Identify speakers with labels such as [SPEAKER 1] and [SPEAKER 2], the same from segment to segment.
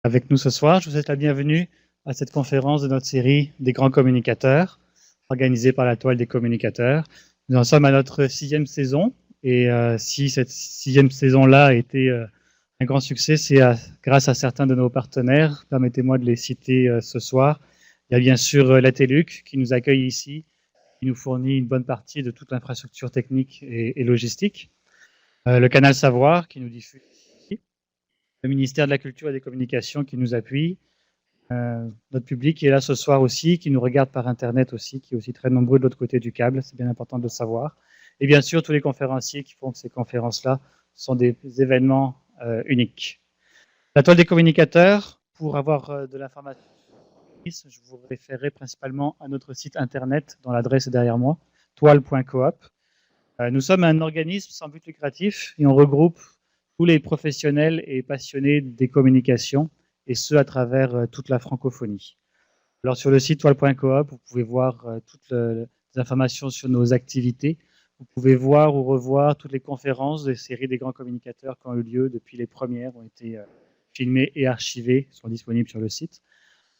[SPEAKER 1] avec nous ce soir. Je vous souhaite la bienvenue à cette conférence de notre série des grands communicateurs, organisée par la Toile des communicateurs. Nous en sommes à notre 6e saison, et si cette 6e saison-là a été un grand succès, c'est grâce à certains de nos partenaires. Permettez-moi de les citer ce soir. Il y a bien sûr la TELUC qui nous accueille ici, qui nous fournit une bonne partie de toute l'infrastructure technique et logistique. Le Canal Savoir qui nous diffuse ici. Le ministère de la Culture et des Communications qui nous appuie. Notre public qui est là ce soir aussi, qui nous regarde par Internet aussi, qui est aussi très nombreux de l'autre côté du câble, c'est bien important de le savoir. Et bien sûr, tous les conférenciers qui font que ces conférences-là sont des événements uniques. La Toile des communicateurs, pour avoir de l'information, je vous référerai principalement à notre site Internet, dont l'adresse est derrière moi, toile.coop. Nous sommes un organisme sans but lucratif et on regroupe tous les professionnels et passionnés des communications, et ce à travers toute la francophonie. Alors sur le site toile.coop, vous pouvez voir toutes les informations sur nos activités. Vous pouvez voir ou revoir toutes les conférences des séries des grands communicateurs qui ont eu lieu depuis les premières, ont été filmées et archivées, sont disponibles sur le site.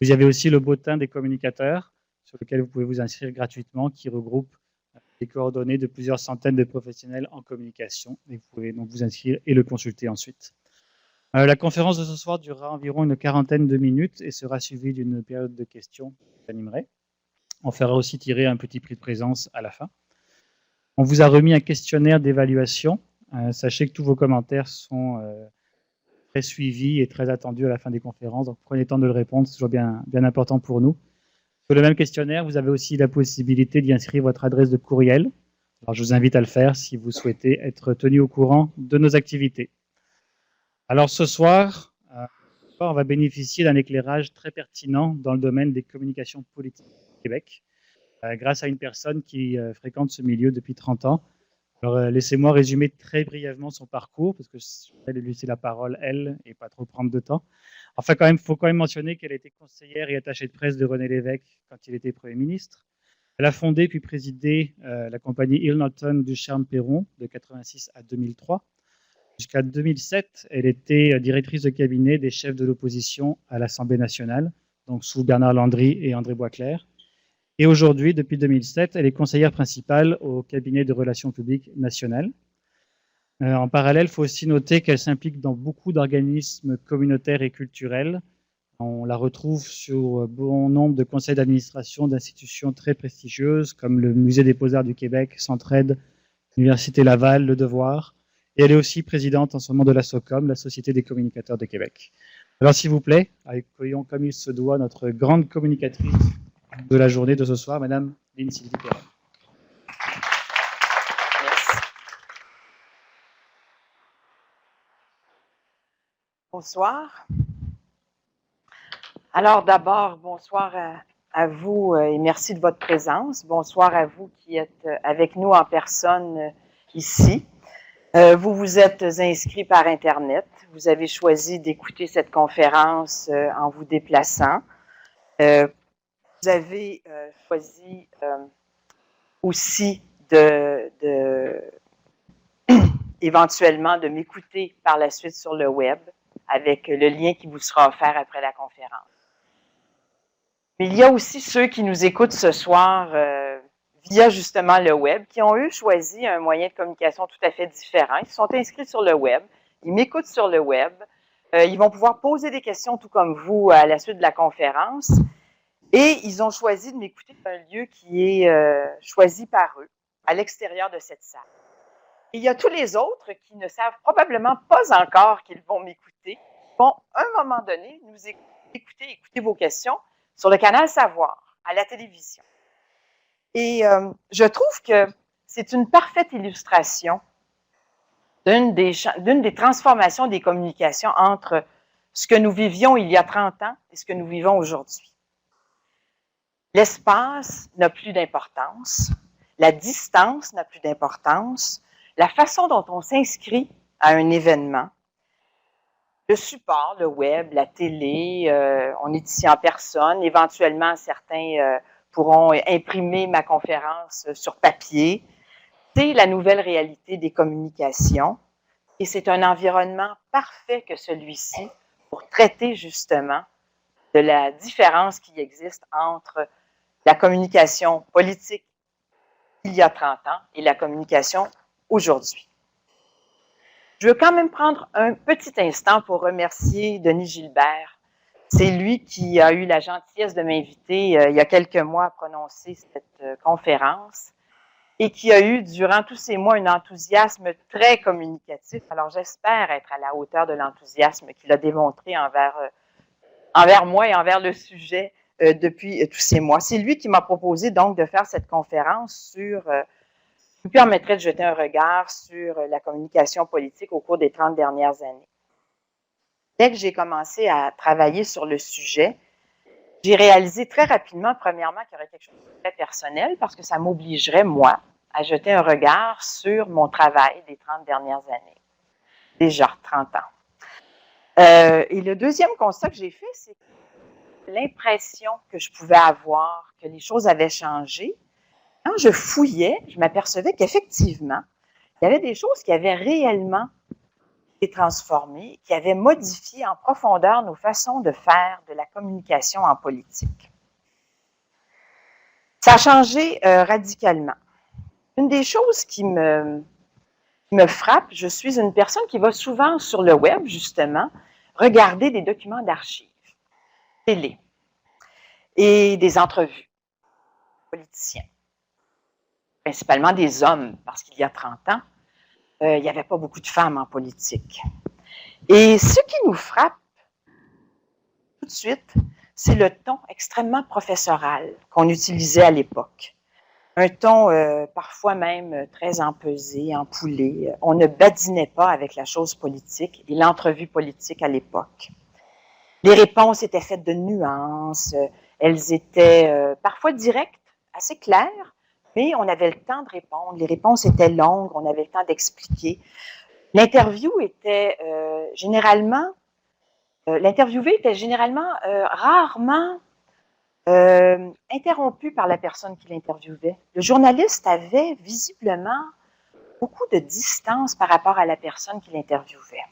[SPEAKER 1] Vous avez aussi le bulletin des communicateurs, sur lequel vous pouvez vous inscrire gratuitement, qui regroupe les coordonnées de plusieurs centaines de professionnels en communication. Et vous pouvez donc vous inscrire et le consulter ensuite. La conférence de ce soir durera environ une quarantaine de minutes et sera suivie d'une période de questions que j'animerai. On fera aussi tirer un petit prix de présence à la fin. On vous a remis un questionnaire d'évaluation. Sachez que tous vos commentaires sont très suivis et très attendus à la fin des conférences. Donc prenez le temps de le répondre, c'est toujours bien important pour nous. Sur le même questionnaire, vous avez aussi la possibilité d'y inscrire votre adresse de courriel. Alors je vous invite à le faire si vous souhaitez être tenu au courant de nos activités. Alors ce soir, on va bénéficier d'un éclairage très pertinent dans le domaine des communications politiques au Québec, grâce à une personne qui fréquente ce milieu depuis 30 ans. Alors laissez-moi résumer très brièvement son parcours, parce que je vais lui laisser la parole, elle, et pas trop prendre de temps. Enfin, il faut quand même mentionner qu'elle était conseillère et attachée de presse de René Lévesque quand il était Premier ministre. Elle a fondé puis présidé la compagnie Hill Norton Ducharme-Perron de 1986 à 2003. Jusqu'à 2007, elle était directrice de cabinet des chefs de l'opposition à l'Assemblée nationale, donc sous Bernard Landry et André Boisclair. Et aujourd'hui, depuis 2007, elle est conseillère principale au cabinet de relations publiques nationales. En parallèle, il faut aussi noter qu'elle s'implique dans beaucoup d'organismes communautaires et culturels. On la retrouve sur bon nombre de conseils d'administration d'institutions très prestigieuses, comme le Musée des Beaux-Arts du Québec, Centraide, l'Université Laval, Le Devoir. Et elle est aussi présidente en ce moment de la SOCOM, la Société des communicateurs de Québec. Alors s'il vous plaît, accueillons comme il se doit notre grande communicatrice de la journée de ce soir, Madame Lynne Sylvie Perrin.
[SPEAKER 2] Bonsoir. Alors d'abord, bonsoir à vous et merci de votre présence. Bonsoir à vous qui êtes avec nous en personne ici. Vous vous êtes inscrits par Internet. Vous avez choisi d'écouter cette conférence en vous déplaçant. Vous avez choisi aussi éventuellement de m'écouter par la suite sur le web avec le lien qui vous sera offert après la conférence. Mais il y a aussi ceux qui nous écoutent ce soir via justement le web, qui ont eux choisi un moyen de communication tout à fait différent. Ils sont inscrits sur le web, ils m'écoutent sur le web, ils vont pouvoir poser des questions tout comme vous à la suite de la conférence, et ils ont choisi de m'écouter dans un lieu qui est choisi par eux, à l'extérieur de cette salle. Et il y a tous les autres qui ne savent probablement pas encore qu'ils vont m'écouter, vont à un moment donné nous écouter vos questions sur le canal Savoir, à la télévision. Et je trouve que c'est une parfaite illustration d'une des transformations des communications entre ce que nous vivions il y a 30 ans et ce que nous vivons aujourd'hui. L'espace n'a plus d'importance, la distance n'a plus d'importance, la façon dont on s'inscrit à un événement, le support, le web, la télé, on est ici en personne, éventuellement certains pourront imprimer ma conférence sur papier. C'est la nouvelle réalité des communications et c'est un environnement parfait que celui-ci pour traiter justement de la différence qui existe entre la communication politique il y a 30 ans et la communication aujourd'hui. Je veux quand même prendre un petit instant pour remercier Denis Gilbert. C'est lui qui a eu la gentillesse de m'inviter il y a quelques mois à prononcer cette conférence et qui a eu durant tous ces mois un enthousiasme très communicatif. Alors j'espère être à la hauteur de l'enthousiasme qu'il a démontré envers moi et envers le sujet depuis tous ces mois. C'est lui qui m'a proposé donc de faire cette conférence qui permettrait de jeter un regard sur la communication politique au cours des 30 dernières années. Dès que j'ai commencé à travailler sur le sujet, j'ai réalisé très rapidement, premièrement, qu'il y aurait quelque chose de très personnel parce que ça m'obligerait, moi, à jeter un regard sur mon travail des 30 dernières années. Déjà 30 ans. Et le deuxième constat que j'ai fait, c'est l'impression que je pouvais avoir que les choses avaient changé. Quand je fouillais, je m'apercevais qu'effectivement, il y avait des choses qui avaient réellement été transformées, qui avaient modifié en profondeur nos façons de faire de la communication en politique. Ça a changé radicalement. Une des choses qui me frappe, je suis une personne qui va souvent sur le web, justement, regarder des documents d'archives, télé, et des entrevues politiciens, principalement des hommes, parce qu'il y a 30 ans, il n'y avait pas beaucoup de femmes en politique. Et ce qui nous frappe tout de suite, c'est le ton extrêmement professoral qu'on utilisait à l'époque. Un ton parfois même très empesé, empoulé. On ne badinait pas avec la chose politique et l'entrevue politique à l'époque. Les réponses étaient faites de nuances, elles étaient parfois directes, assez claires, mais on avait le temps de répondre. Les réponses étaient longues, on avait le temps d'expliquer. L'interview était l'interviewé était généralement rarement interrompu par la personne qui l'interviewait. Le journaliste avait visiblement beaucoup de distance par rapport à la personne qui l'interviewait.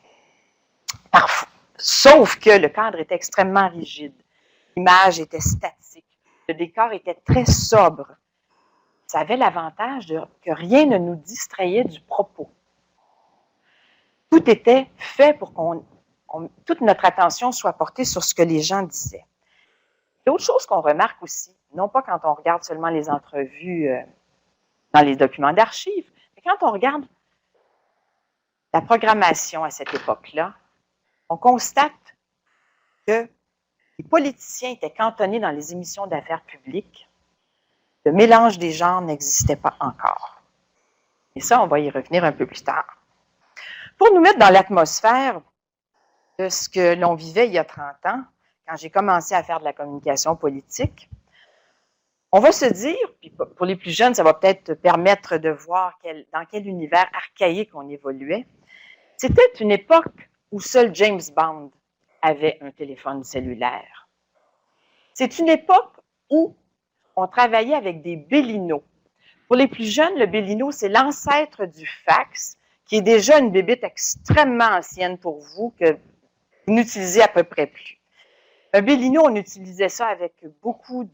[SPEAKER 2] Parfois. Sauf que le cadre était extrêmement rigide. L'image était statique. Le décor était très sobre. Ça avait l'avantage que rien ne nous distrayait du propos. Tout était fait pour toute notre attention soit portée sur ce que les gens disaient. L'autre chose qu'on remarque aussi, non pas quand on regarde seulement les entrevues dans les documents d'archives, mais quand on regarde la programmation à cette époque-là, on constate que les politiciens étaient cantonnés dans les émissions d'affaires publiques. Le mélange des genres n'existait pas encore. Et ça, on va y revenir un peu plus tard. Pour nous mettre dans l'atmosphère de ce que l'on vivait il y a 30 ans, quand j'ai commencé à faire de la communication politique, on va se dire, puis pour les plus jeunes, ça va peut-être permettre de voir dans quel univers archaïque on évoluait. C'était une époque où seul James Bond avait un téléphone cellulaire. C'est une époque où on travaillait avec des Bellino. Pour les plus jeunes, le Bellino, c'est l'ancêtre du fax, qui est déjà une bébite extrêmement ancienne pour vous, que vous n'utilisez à peu près plus. Un Bellino, on utilisait ça avec beaucoup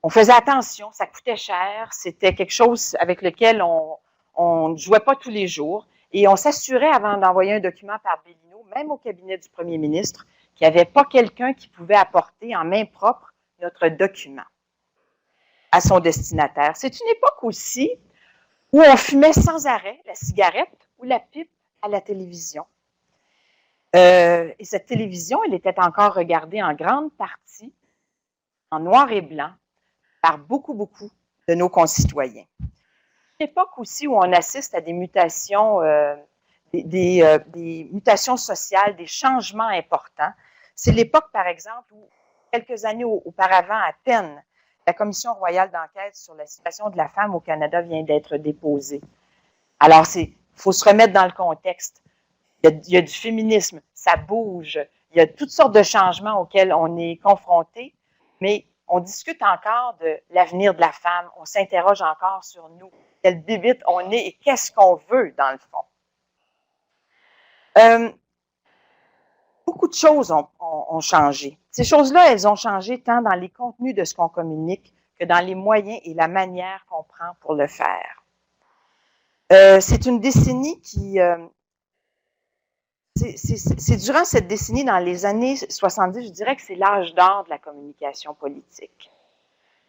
[SPEAKER 2] on faisait attention, ça coûtait cher, c'était quelque chose avec lequel on ne jouait pas tous les jours. Et on s'assurait, avant d'envoyer un document par Bellino, même au cabinet du premier ministre, qu'il n'y avait pas quelqu'un qui pouvait apporter en main propre notre document à son destinataire. C'est une époque aussi où on fumait sans arrêt la cigarette ou la pipe à la télévision. Et cette télévision, elle était encore regardée en grande partie en noir et blanc par beaucoup de nos concitoyens. Une époque aussi où on assiste à des mutations, des mutations sociales, des changements importants. C'est l'époque, par exemple, où quelques années auparavant, à peine, la Commission royale d'enquête sur la situation de la femme au Canada vient d'être déposée. Alors, il faut se remettre dans le contexte. Il y a du féminisme, ça bouge, il y a toutes sortes de changements auxquels on est confronté, mais on discute encore de l'avenir de la femme, on s'interroge encore sur nous, quelle bébite on est et qu'est-ce qu'on veut dans le fond. Beaucoup de choses ont changé. Ces choses-là, elles ont changé tant dans les contenus de ce qu'on communique que dans les moyens et la manière qu'on prend pour le faire. C'est une décennie qui... c'est durant cette décennie, dans les années 70, je dirais que c'est l'âge d'or de la communication politique.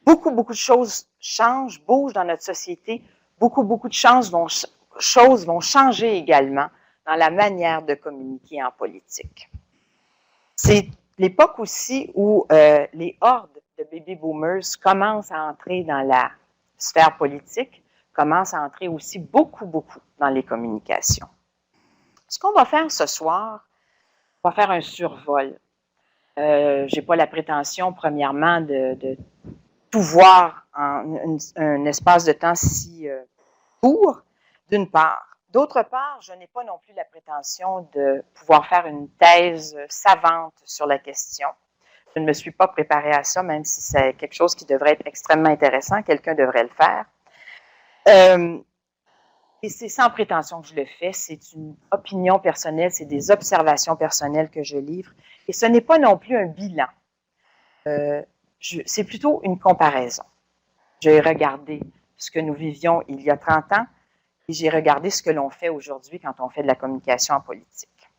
[SPEAKER 2] Beaucoup de choses changent, bougent dans notre société. Beaucoup de choses vont changer également dans la manière de communiquer en politique. C'est l'époque aussi où les hordes de baby boomers commencent à entrer dans la sphère politique, commencent à entrer aussi beaucoup dans les communications. Ce qu'on va faire ce soir, on va faire un survol. Je n'ai pas la prétention, premièrement, de tout voir en un espace de temps si court, d'une part. D'autre part, je n'ai pas non plus la prétention de pouvoir faire une thèse savante sur la question. Je ne me suis pas préparée à ça, même si c'est quelque chose qui devrait être extrêmement intéressant. Quelqu'un devrait le faire. Et c'est sans prétention que je le fais. C'est une opinion personnelle, c'est des observations personnelles que je livre. Et ce n'est pas non plus un bilan. C'est plutôt une comparaison. J'ai regardé ce que nous vivions il y a 30 ans et j'ai regardé ce que l'on fait aujourd'hui quand on fait de la communication en politique.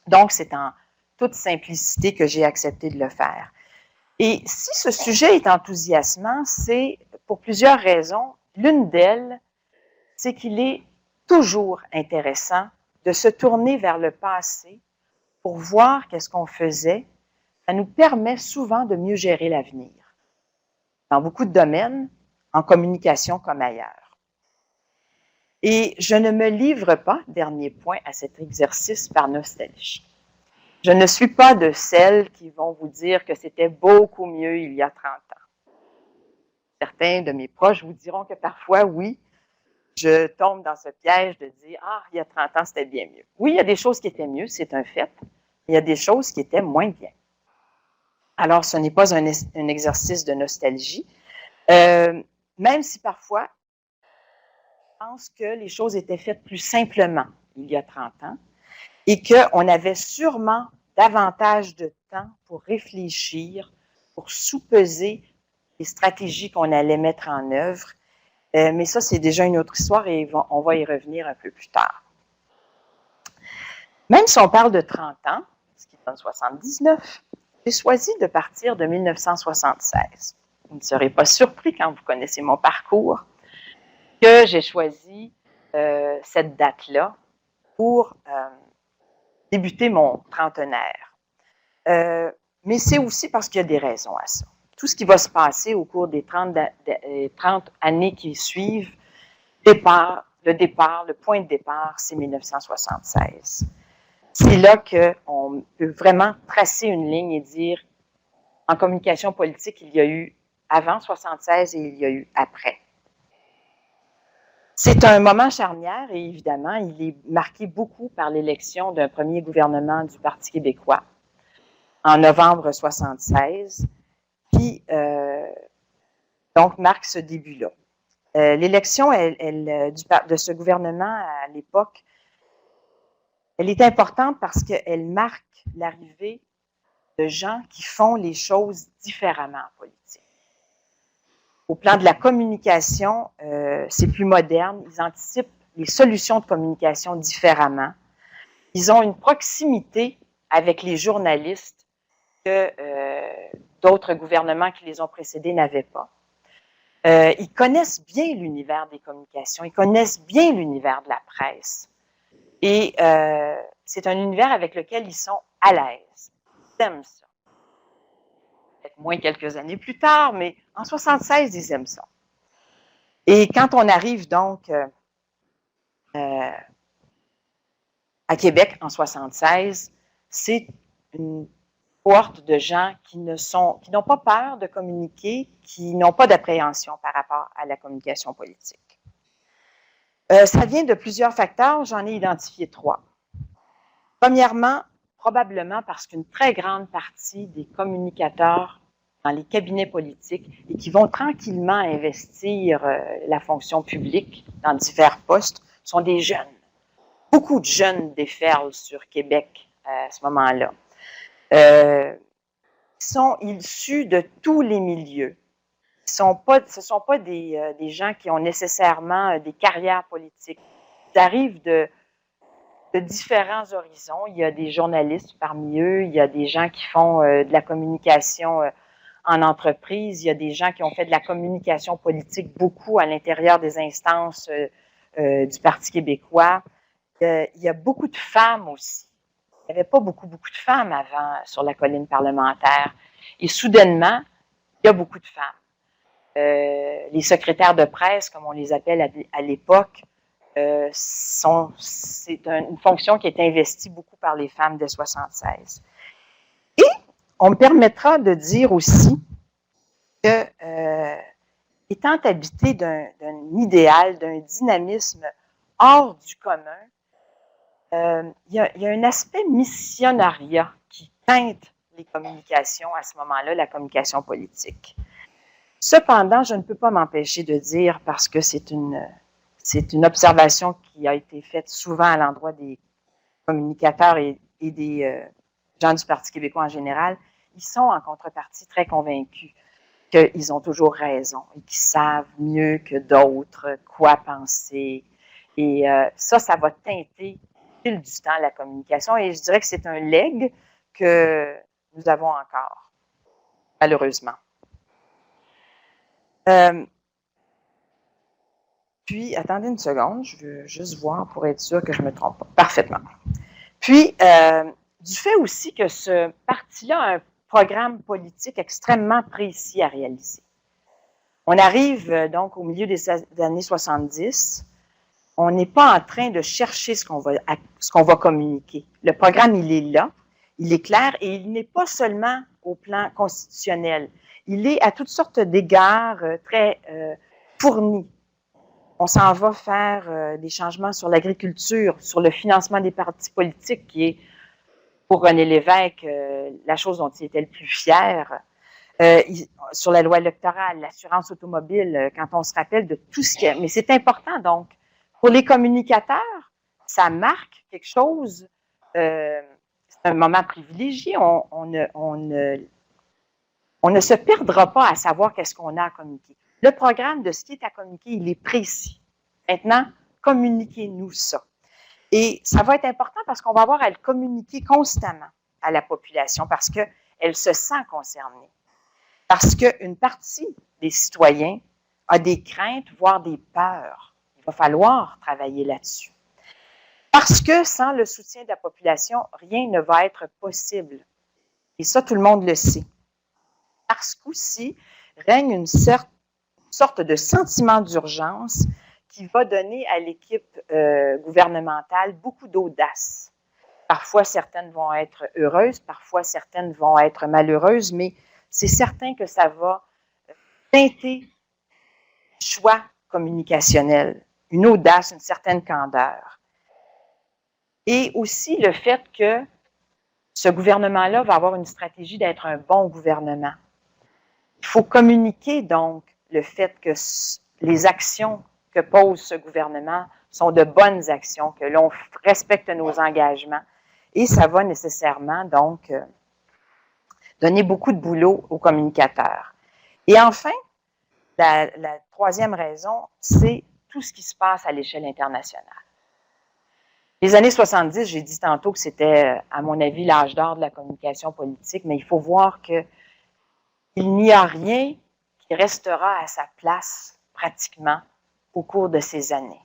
[SPEAKER 2] Donc, c'est en toute simplicité que j'ai accepté de le faire. Et si ce sujet est enthousiasmant, c'est pour plusieurs raisons. L'une d'elles, c'est qu'il est toujours intéressant de se tourner vers le passé pour voir qu'est-ce qu'on faisait. Ça nous permet souvent de mieux gérer l'avenir. Dans beaucoup de domaines, en communication comme ailleurs. Et je ne me livre pas, dernier point, à cet exercice par nostalgie. Je ne suis pas de celles qui vont vous dire que c'était beaucoup mieux il y a 30 ans. Certains de mes proches vous diront que parfois, oui, je tombe dans ce piège de dire « Ah, il y a 30 ans, c'était bien mieux ». Oui, il y a des choses qui étaient mieux, c'est un fait. Il y a des choses qui étaient moins bien. Alors, ce n'est pas un exercice de nostalgie. Même si parfois, je pense que les choses étaient faites plus simplement il y a 30 ans et qu'on avait sûrement davantage de temps pour réfléchir, pour sous-peser les stratégies qu'on allait mettre en œuvre. Mais ça, c'est déjà une autre histoire et on va y revenir un peu plus tard. Même si on parle de 30 ans, ce qui donne 79, j'ai choisi de partir de 1976. Vous ne serez pas surpris quand vous connaissez mon parcours que j'ai choisi cette date-là pour débuter mon trentenaire. Mais c'est aussi parce qu'il y a des raisons à ça. Tout ce qui va se passer au cours des 30 années qui suivent, le point de départ, c'est 1976. C'est là qu'on peut vraiment tracer une ligne et dire, en communication politique, il y a eu avant 76 et il y a eu après. C'est un moment charnière et évidemment, il est marqué beaucoup par l'élection d'un premier gouvernement du Parti québécois en novembre 76, qui donc marque ce début-là. L'élection de ce gouvernement à l'époque, elle est importante parce qu'elle marque l'arrivée de gens qui font les choses différemment en politique. Au plan de la communication, c'est plus moderne. Ils anticipent les solutions de communication différemment. Ils ont une proximité avec les journalistes que d'autres gouvernements qui les ont précédés n'avaient pas. Ils connaissent bien l'univers des communications, ils connaissent bien l'univers de la presse. Et c'est un univers avec lequel ils sont à l'aise. Ils aiment ça. Peut-être moins quelques années plus tard, mais en 76, ils aiment ça. Et quand on arrive donc à Québec en 76, c'est une cohorte de gens qui n'ont pas peur de communiquer, qui n'ont pas d'appréhension par rapport à la communication politique. Ça vient de plusieurs facteurs, j'en ai identifié 3. Premièrement, probablement parce qu'une très grande partie des communicateurs dans les cabinets politiques et qui vont tranquillement investir la fonction publique dans divers postes sont des jeunes. beaucoup de jeunes déferlent sur Québec à ce moment-là. Sont issus de tous les milieux. Ce ne sont pas des gens qui ont nécessairement des carrières politiques. Ils arrivent de différents horizons. Il y a des journalistes parmi eux, il y a des gens qui font de la communication en entreprise, il y a des gens qui ont fait de la communication politique beaucoup à l'intérieur des instances du Parti québécois. Il y a beaucoup de femmes aussi. Il n'y avait pas beaucoup de femmes avant sur la colline parlementaire. Et soudainement, il y a beaucoup de femmes. Les secrétaires de presse, comme on les appelle à l'époque, c'est une fonction qui est investie beaucoup par les femmes dès 1976. Et on me permettra de dire aussi que, étant habité d'un idéal, d'un dynamisme hors du commun, il y a un aspect missionnariat qui teinte les communications à ce moment-là, la communication politique. Cependant, je ne peux pas m'empêcher de dire, parce que c'est une observation qui a été faite souvent à l'endroit des communicateurs et des gens du Parti québécois en général, ils sont en contrepartie très convaincus qu'ils ont toujours raison et qu'ils savent mieux que d'autres quoi penser. Et ça va teinter au fil du temps la communication. Et je dirais que c'est un legs que nous avons encore, malheureusement. Puis, attendez une seconde, je veux juste voir pour être sûr que je ne me trompe pas. Parfaitement. Puis, du fait aussi que ce parti-là a un programme politique extrêmement précis à réaliser. On arrive donc au milieu des années 70. On n'est pas en train de chercher ce qu'on va communiquer. Le programme, il est là, il est clair et il n'est pas seulement au plan constitutionnel. Il est à toutes sortes d'égards très fourni. On s'en va faire des changements sur l'agriculture, sur le financement des partis politiques, qui est, pour René Lévesque, la chose dont il était le plus fier. Sur la loi électorale, l'assurance automobile, quand on se rappelle de tout ce qu'il y a. Mais c'est important, donc. Pour les communicateurs, ça marque quelque chose. C'est un moment privilégié. On ne se perdra pas à savoir qu'est-ce qu'on a à communiquer. Le programme de ce qui est à communiquer, il est précis. Maintenant, communiquez-nous ça. Et ça va être important parce qu'on va avoir à le communiquer constamment à la population parce qu'elle se sent concernée. Parce qu'une partie des citoyens a des craintes, voire des peurs. Il va falloir travailler là-dessus. Parce que sans le soutien de la population, rien ne va être possible. Et ça, tout le monde le sait. Parce qu'aussi règne une sorte de sentiment d'urgence qui va donner à l'équipe gouvernementale beaucoup d'audace. Parfois, certaines vont être heureuses, parfois, certaines vont être malheureuses, mais c'est certain que ça va teinter le choix communicationnel, une audace, une certaine candeur. Et aussi le fait que ce gouvernement-là va avoir une stratégie d'être un bon gouvernement. Il faut communiquer donc le fait que les actions que pose ce gouvernement sont de bonnes actions, que l'on respecte nos engagements. Et ça va nécessairement donc donner beaucoup de boulot aux communicateurs. Et enfin, la troisième raison, c'est tout ce qui se passe à l'échelle internationale. Les années 70, j'ai dit tantôt que c'était, à mon avis, l'âge d'or de la communication politique, mais il faut voir qu'il n'y a rien qui restera à sa place pratiquement au cours de ces années.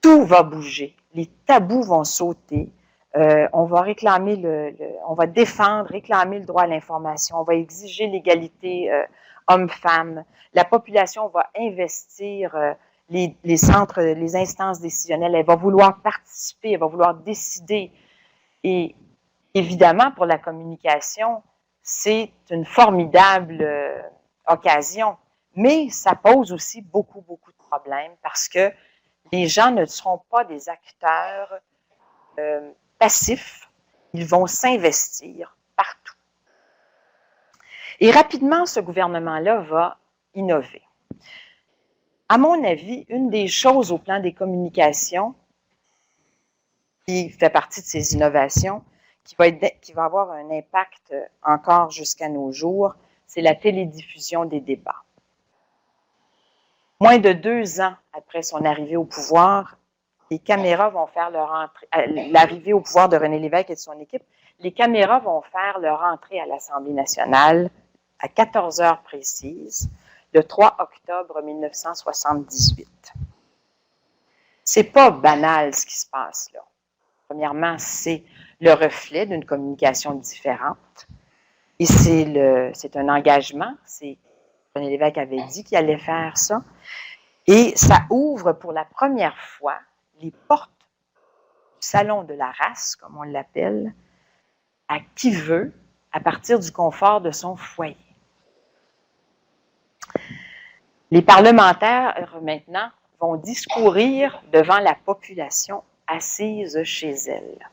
[SPEAKER 2] Tout va bouger, les tabous vont sauter, on va réclamer on va défendre, réclamer le droit à l'information, on va exiger l'égalité homme-femme, la population va investir les centres, les instances décisionnelles, elle va vouloir participer, elle va vouloir décider. Et évidemment, pour la communication, c'est une formidable occasion, mais ça pose aussi beaucoup, beaucoup de problèmes parce que les gens ne seront pas des acteurs passifs, ils vont s'investir partout. Et rapidement, ce gouvernement-là va innover. À mon avis, une des choses au plan des communications qui fait partie de ces innovations, qui va avoir un impact encore jusqu'à nos jours, c'est la télédiffusion des débats. Moins de 2 ans après son arrivée au pouvoir, les caméras vont faire leur entrée, l'arrivée au pouvoir de René Lévesque et de son équipe, les caméras vont faire leur entrée à l'Assemblée nationale à 14 heures précises, le 3 octobre 1978. C'est pas banal ce qui se passe là. Premièrement, c'est le reflet d'une communication différente. Et c'est un engagement. René Lévesque avait dit qu'il allait faire ça. Et ça ouvre pour la première fois les portes du salon de la race, comme on l'appelle, à qui veut, à partir du confort de son foyer. Les parlementaires, maintenant, vont discourir devant la population assise chez elle.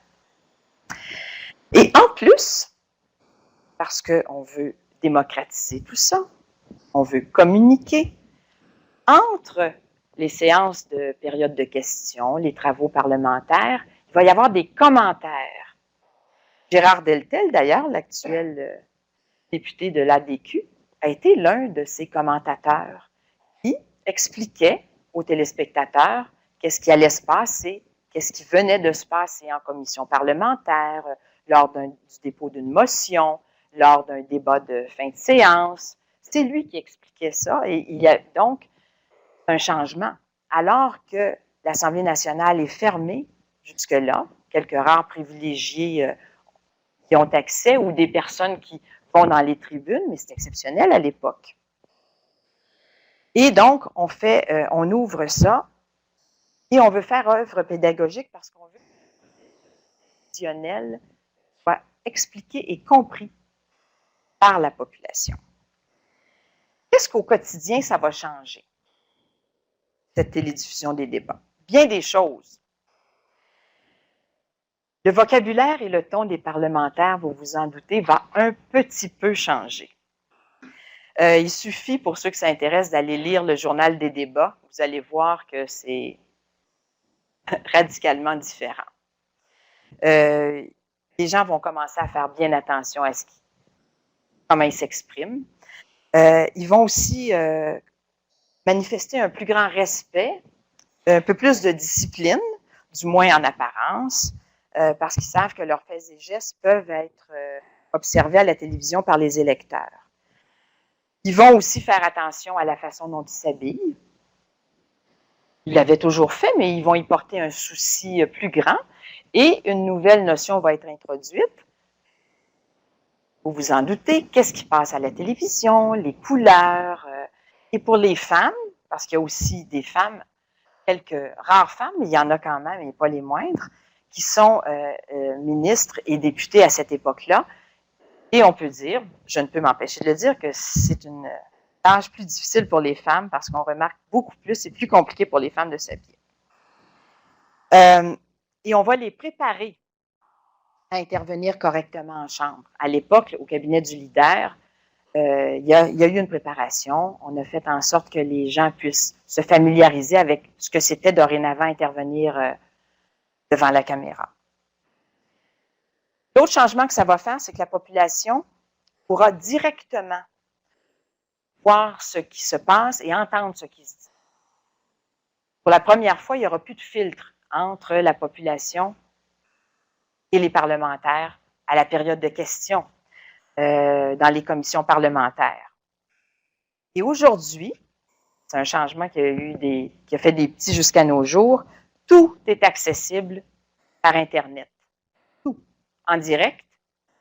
[SPEAKER 2] Et en plus, parce qu'on veut démocratiser tout ça, on veut communiquer, entre les séances de période de questions, les travaux parlementaires, il va y avoir des commentaires. Gérard Deltel, d'ailleurs, l'actuel député de l'ADQ, a été l'un de ces commentateurs qui expliquait aux téléspectateurs qu'est-ce qui allait se passer, qu'est-ce qui venait de se passer en commission parlementaire, lors du dépôt d'une motion, lors d'un débat de fin de séance. C'est lui qui expliquait ça et il y a donc un changement. Alors que l'Assemblée nationale est fermée jusque-là, quelques rares privilégiés qui ont accès ou des personnes qui vont dans les tribunes, mais c'est exceptionnel à l'époque. Et donc, on ouvre ça et on veut faire œuvre pédagogique parce qu'on veut que le visionnel soit expliqué et compris par la population. Qu'est-ce qu'au quotidien, ça va changer, cette télédiffusion des débats? Bien des choses. Le vocabulaire et le ton des parlementaires, vous vous en doutez, va un petit peu changer. Il suffit, pour ceux que ça intéresse, d'aller lire le journal des débats. Vous allez voir que c'est radicalement différent. Les gens vont commencer à faire bien attention à comment ils s'expriment. Ils vont aussi manifester un plus grand respect, un peu plus de discipline, du moins en apparence, parce qu'ils savent que leurs faits et gestes peuvent être observés à la télévision par les électeurs. Ils vont aussi faire attention à la façon dont ils s'habillent. Ils l'avaient toujours fait, mais ils vont y porter un souci plus grand. Et une nouvelle notion va être introduite. Vous vous en doutez, qu'est-ce qui passe à la télévision, les couleurs. Et pour les femmes, parce qu'il y a aussi des femmes, quelques rares femmes, mais il y en a quand même, et pas les moindres, qui sont ministres et députés à cette époque-là. Et on peut dire, je ne peux m'empêcher de le dire, que c'est une tâche plus difficile pour les femmes parce qu'on remarque beaucoup plus, c'est plus compliqué pour les femmes de s'habiller. Et on va les préparer à intervenir correctement en chambre. À l'époque, au cabinet du leader, il y a eu une préparation. On a fait en sorte que les gens puissent se familiariser avec ce que c'était dorénavant intervenir devant la caméra. L'autre changement que ça va faire, c'est que la population pourra directement voir ce qui se passe et entendre ce qui se dit. Pour la première fois, il n'y aura plus de filtre entre la population et les parlementaires à la période de questions dans les commissions parlementaires. Et aujourd'hui, c'est un changement qui a fait des petits jusqu'à nos jours, tout est accessible par Internet. Tout. En direct,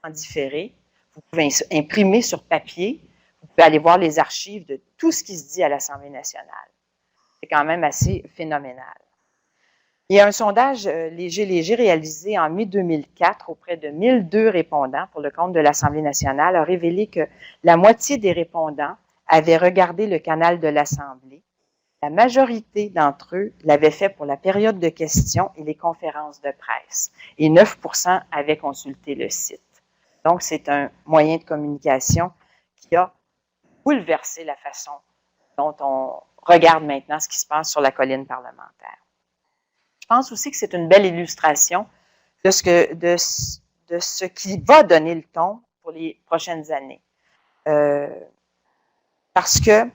[SPEAKER 2] en différé. Vous pouvez imprimer sur papier. Vous pouvez aller voir les archives de tout ce qui se dit à l'Assemblée nationale. C'est quand même assez phénoménal. Il y a un sondage léger réalisé en mai 2004 auprès de 1002 répondants pour le compte de l'Assemblée nationale a révélé que la moitié des répondants avaient regardé le canal de l'Assemblée. La majorité d'entre eux l'avaient fait pour la période de questions et les conférences de presse. Et 9% avaient consulté le site. Donc, c'est un moyen de communication qui a bouleversé la façon dont on regarde maintenant ce qui se passe sur la colline parlementaire. Je pense aussi que c'est une belle illustration de ce qui va donner le ton pour les prochaines années. Parce que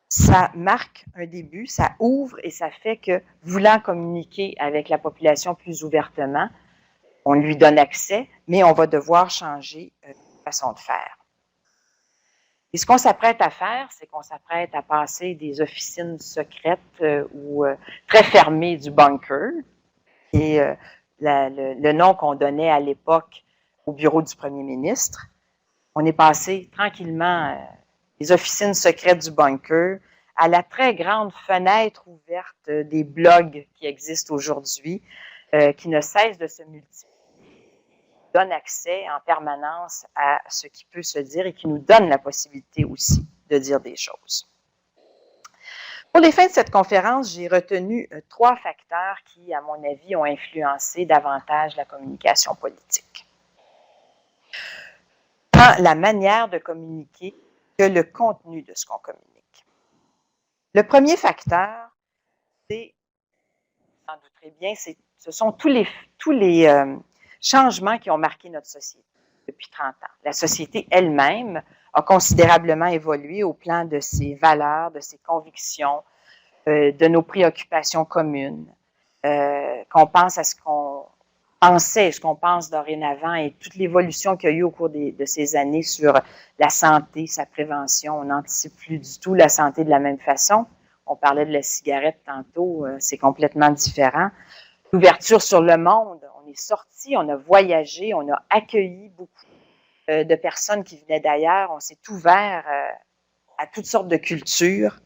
[SPEAKER 2] ça marque un début, ça ouvre et ça fait que, voulant communiquer avec la population plus ouvertement, on lui donne accès, mais on va devoir changer de façon de faire. Et ce qu'on s'apprête à faire, c'est qu'on s'apprête à passer des officines secrètes ou très fermées du bunker, et le nom qu'on donnait à l'époque au bureau du premier ministre. On est passé tranquillement des officines secrètes du bunker à la très grande fenêtre ouverte des blogs qui existent aujourd'hui, qui ne cessent de se multiplier, qui donnent accès en permanence à ce qui peut se dire et qui nous donnent la possibilité aussi de dire des choses. Pour les fins de cette conférence, j'ai retenu 3 facteurs qui, à mon avis, ont influencé davantage la communication politique. Tant la manière de communiquer que le contenu de ce qu'on communique. Le premier facteur, c'est, vous en douterez bien, ce sont tous les changements qui ont marqué notre société depuis 30 ans. La société elle-même a considérablement évolué au plan de ses valeurs, de ses convictions, de nos préoccupations communes, qu'on pense à ce qu'on pensait, ce qu'on pense dorénavant et toute l'évolution qu'il y a eu au cours de ces années sur la santé, sa prévention. On n'anticipe plus du tout la santé de la même façon. On parlait de la cigarette tantôt, c'est complètement différent. L'ouverture sur le monde, on est sorti, on a voyagé, on a accueilli beaucoup de personnes qui venaient d'ailleurs, on s'est ouvert à toutes sortes de cultures.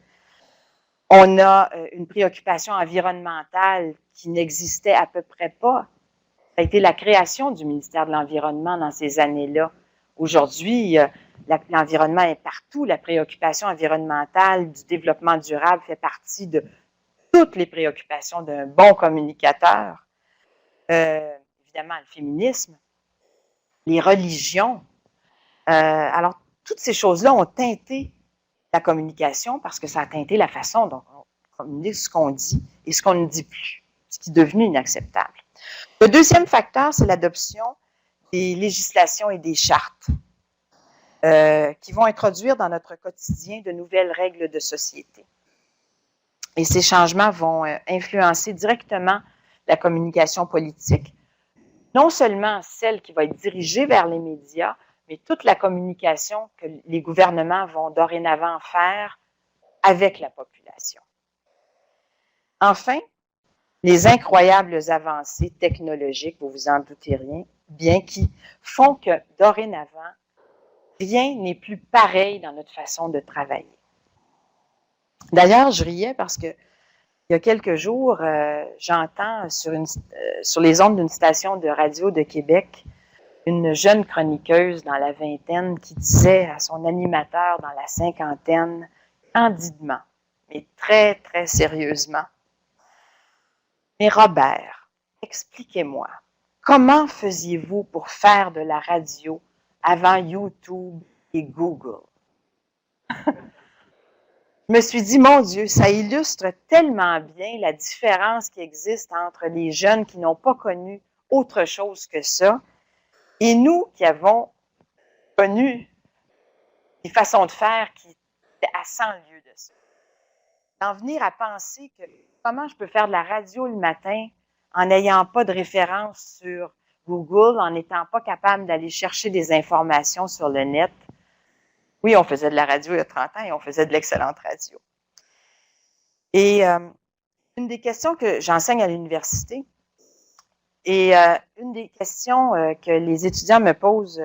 [SPEAKER 2] On a une préoccupation environnementale qui n'existait à peu près pas. Ça a été la création du ministère de l'Environnement dans ces années-là. Aujourd'hui, l'environnement est partout. La préoccupation environnementale, du développement durable fait partie de toutes les préoccupations d'un bon communicateur. Évidemment, le féminisme, les religions. Alors, toutes ces choses-là ont teinté la communication parce que ça a teinté la façon dont on communique ce qu'on dit et ce qu'on ne dit plus, ce qui est devenu inacceptable. Le deuxième facteur, c'est l'adoption des législations et des chartes qui vont introduire dans notre quotidien de nouvelles règles de société. Et ces changements vont influencer directement la communication politique, non seulement celle qui va être dirigée vers les médias, mais toute la communication que les gouvernements vont dorénavant faire avec la population. Enfin, les incroyables avancées technologiques, vous vous en doutez rien, bien qui font que dorénavant, rien n'est plus pareil dans notre façon de travailler. D'ailleurs, je riais parce que il y a quelques jours, j'entends sur les ondes d'une station de radio de Québec une jeune chroniqueuse dans la vingtaine qui disait à son animateur dans la cinquantaine, candidement, mais très, très sérieusement, « Mais Robert, expliquez-moi, comment faisiez-vous pour faire de la radio avant YouTube et Google? » Je me suis dit, mon Dieu, ça illustre tellement bien la différence qui existe entre les jeunes qui n'ont pas connu autre chose que ça et nous qui avons connu des façons de faire qui étaient à 100 lieues de ça. D'en venir à penser que comment je peux faire de la radio le matin en n'ayant pas de référence sur Google, en n'étant pas capable d'aller chercher des informations sur le net. Oui, on faisait de la radio il y a 30 ans et on faisait de l'excellente radio. Et une des questions que j'enseigne à l'université et une des questions que les étudiants me posent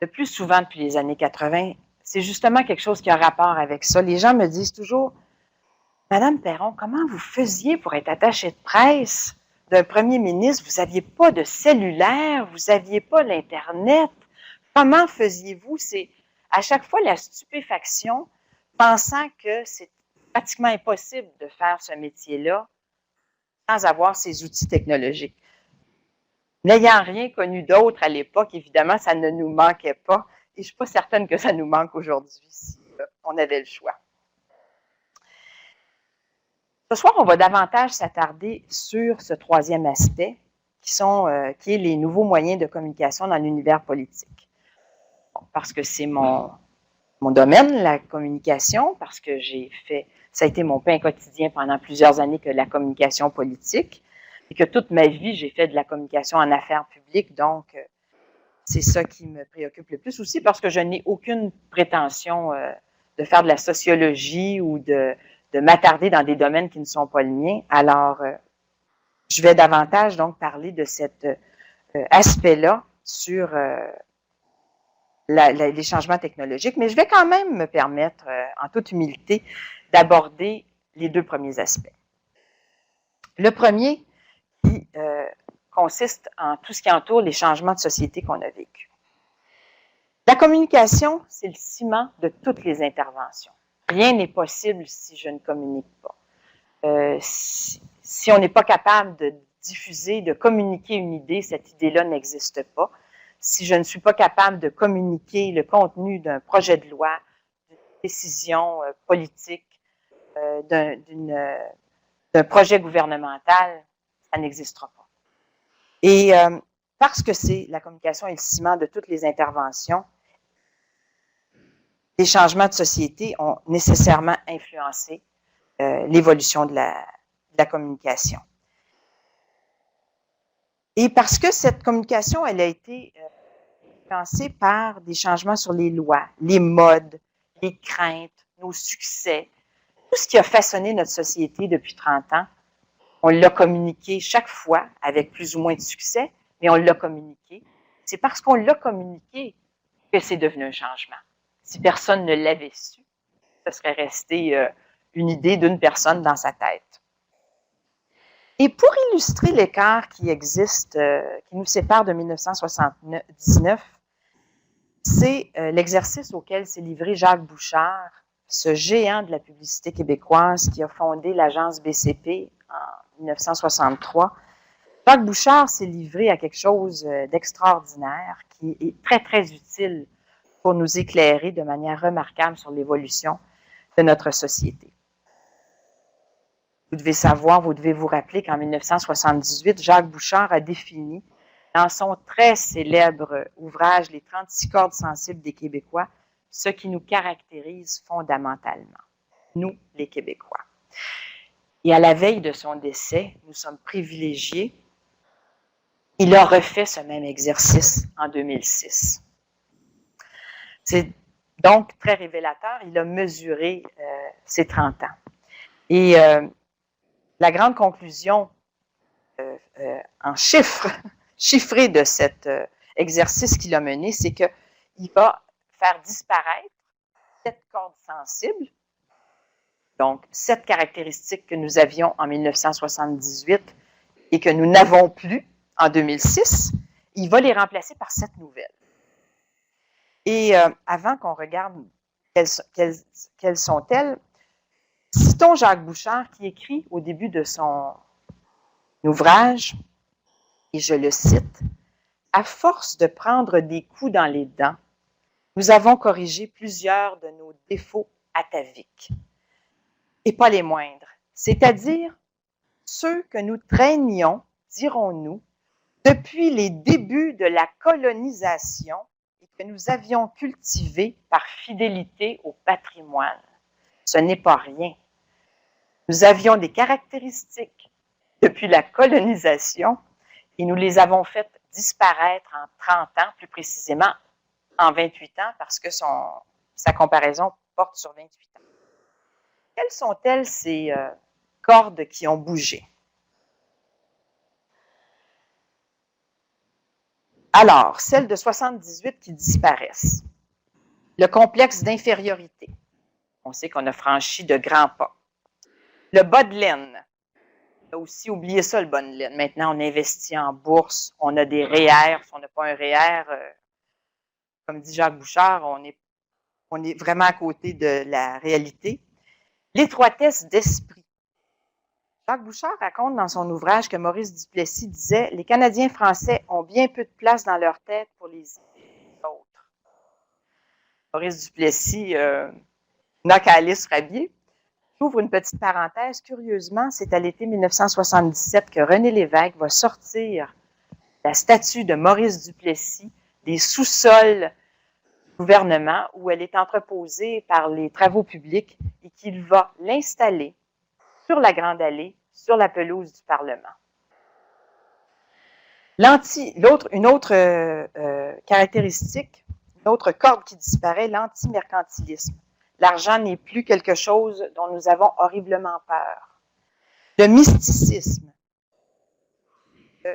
[SPEAKER 2] le plus souvent depuis les années 80, c'est justement quelque chose qui a rapport avec ça. Les gens me disent toujours, « Madame Perron, comment vous faisiez pour être attachée de presse d'un premier ministre? Vous n'aviez pas de cellulaire, vous n'aviez pas l'Internet. Comment faisiez-vous? » C'est à chaque fois la stupéfaction, pensant que c'est pratiquement impossible de faire ce métier-là sans avoir ces outils technologiques. N'ayant rien connu d'autre à l'époque, évidemment, ça ne nous manquait pas. Et je ne suis pas certaine que ça nous manque aujourd'hui si on avait le choix. Ce soir, on va davantage s'attarder sur ce troisième aspect, qui est les nouveaux moyens de communication dans l'univers politique. Bon, parce que c'est mon domaine, la communication, parce que ça a été mon pain quotidien pendant plusieurs années que la communication politique, et que toute ma vie, j'ai fait de la communication en affaires publiques, donc c'est ça qui me préoccupe le plus aussi, parce que je n'ai aucune prétention de faire de la sociologie ou de m'attarder dans des domaines qui ne sont pas le mien. Alors, je vais davantage donc parler de cet aspect-là sur les changements technologiques, mais je vais quand même me permettre, en toute humilité, d'aborder les deux premiers aspects. Le premier qui consiste en tout ce qui entoure les changements de société qu'on a vécus. La communication, c'est le ciment de toutes les interventions. Rien n'est possible si je ne communique pas. Si on n'est pas capable de diffuser, de communiquer une idée, cette idée-là n'existe pas. Si je ne suis pas capable de communiquer le contenu d'un projet de loi, d'une décision politique, d'un projet gouvernemental, ça n'existera pas. Et parce que la communication est le ciment de toutes les interventions, les changements de société ont nécessairement influencé l'évolution de la communication. Et parce que cette communication, elle a été influencée par des changements sur les lois, les modes, les craintes, nos succès, tout ce qui a façonné notre société depuis 30 ans, on l'a communiqué chaque fois avec plus ou moins de succès, mais on l'a communiqué. C'est parce qu'on l'a communiqué que c'est devenu un changement. Si personne ne l'avait su, ce serait resté une idée d'une personne dans sa tête. Et pour illustrer l'écart qui existe, qui nous sépare de 1979, c'est l'exercice auquel s'est livré Jacques Bouchard, ce géant de la publicité québécoise qui a fondé l'agence BCP en 1963. Jacques Bouchard s'est livré à quelque chose d'extraordinaire qui est très, très utile pour nous éclairer de manière remarquable sur l'évolution de notre société. Vous devez vous rappeler qu'en 1978, Jacques Bouchard a défini dans son très célèbre ouvrage « Les 36 cordes sensibles des Québécois » ce qui nous caractérise fondamentalement, nous, les Québécois. Et à la veille de son décès, nous sommes privilégiés. Il a refait ce même exercice en 2006. C'est donc très révélateur. Il a mesuré ses 30 ans. Et la grande conclusion en chiffrée de cet exercice qu'il a mené, c'est qu'il va faire disparaître 7 cordes sensibles, donc 7 caractéristiques que nous avions en 1978 et que nous n'avons plus en 2006, il va les remplacer par 7 nouvelles. Et avant qu'on regarde quelles sont-elles, citons Jacques Bouchard qui écrit au début de son ouvrage, et je le cite, « À force de prendre des coups dans les dents, nous avons corrigé plusieurs de nos défauts ataviques, et pas les moindres, c'est-à-dire ceux que nous traînions, dirons-nous, depuis les débuts de la colonisation et que nous avions cultivés par fidélité au patrimoine. Ce n'est pas rien. Nous avions des caractéristiques depuis la colonisation et nous les avons faites disparaître en 30 ans, plus précisément en 28 ans, parce que sa comparaison porte sur 28 ans. Quelles sont-elles ces cordes qui ont bougé? Alors, celles de 78 qui disparaissent. Le complexe d'infériorité. On sait qu'on a franchi de grands pas. Le bas de laine. On a aussi oublié ça, le bas de laine. Maintenant, on investit en bourse, on a des REER. Si on n'a pas un REER, comme dit Jacques Bouchard, on est vraiment à côté de la réalité. L'étroitesse d'esprit. Jacques Bouchard raconte dans son ouvrage que Maurice Duplessis disait « Les Canadiens français ont bien peu de place dans leur tête pour les autres. » Maurice Duplessis n'a qu'à aller se rhabiller. J'ouvre une petite parenthèse. Curieusement, c'est à l'été 1977 que René Lévesque va sortir la statue de Maurice Duplessis des sous-sols du gouvernement où elle est entreposée par les travaux publics et qu'il va l'installer sur la Grande Allée, sur la pelouse du Parlement. Une autre caractéristique, une autre corde qui disparaît, l'anti-mercantilisme. L'argent n'est plus quelque chose dont nous avons horriblement peur. Le mysticisme.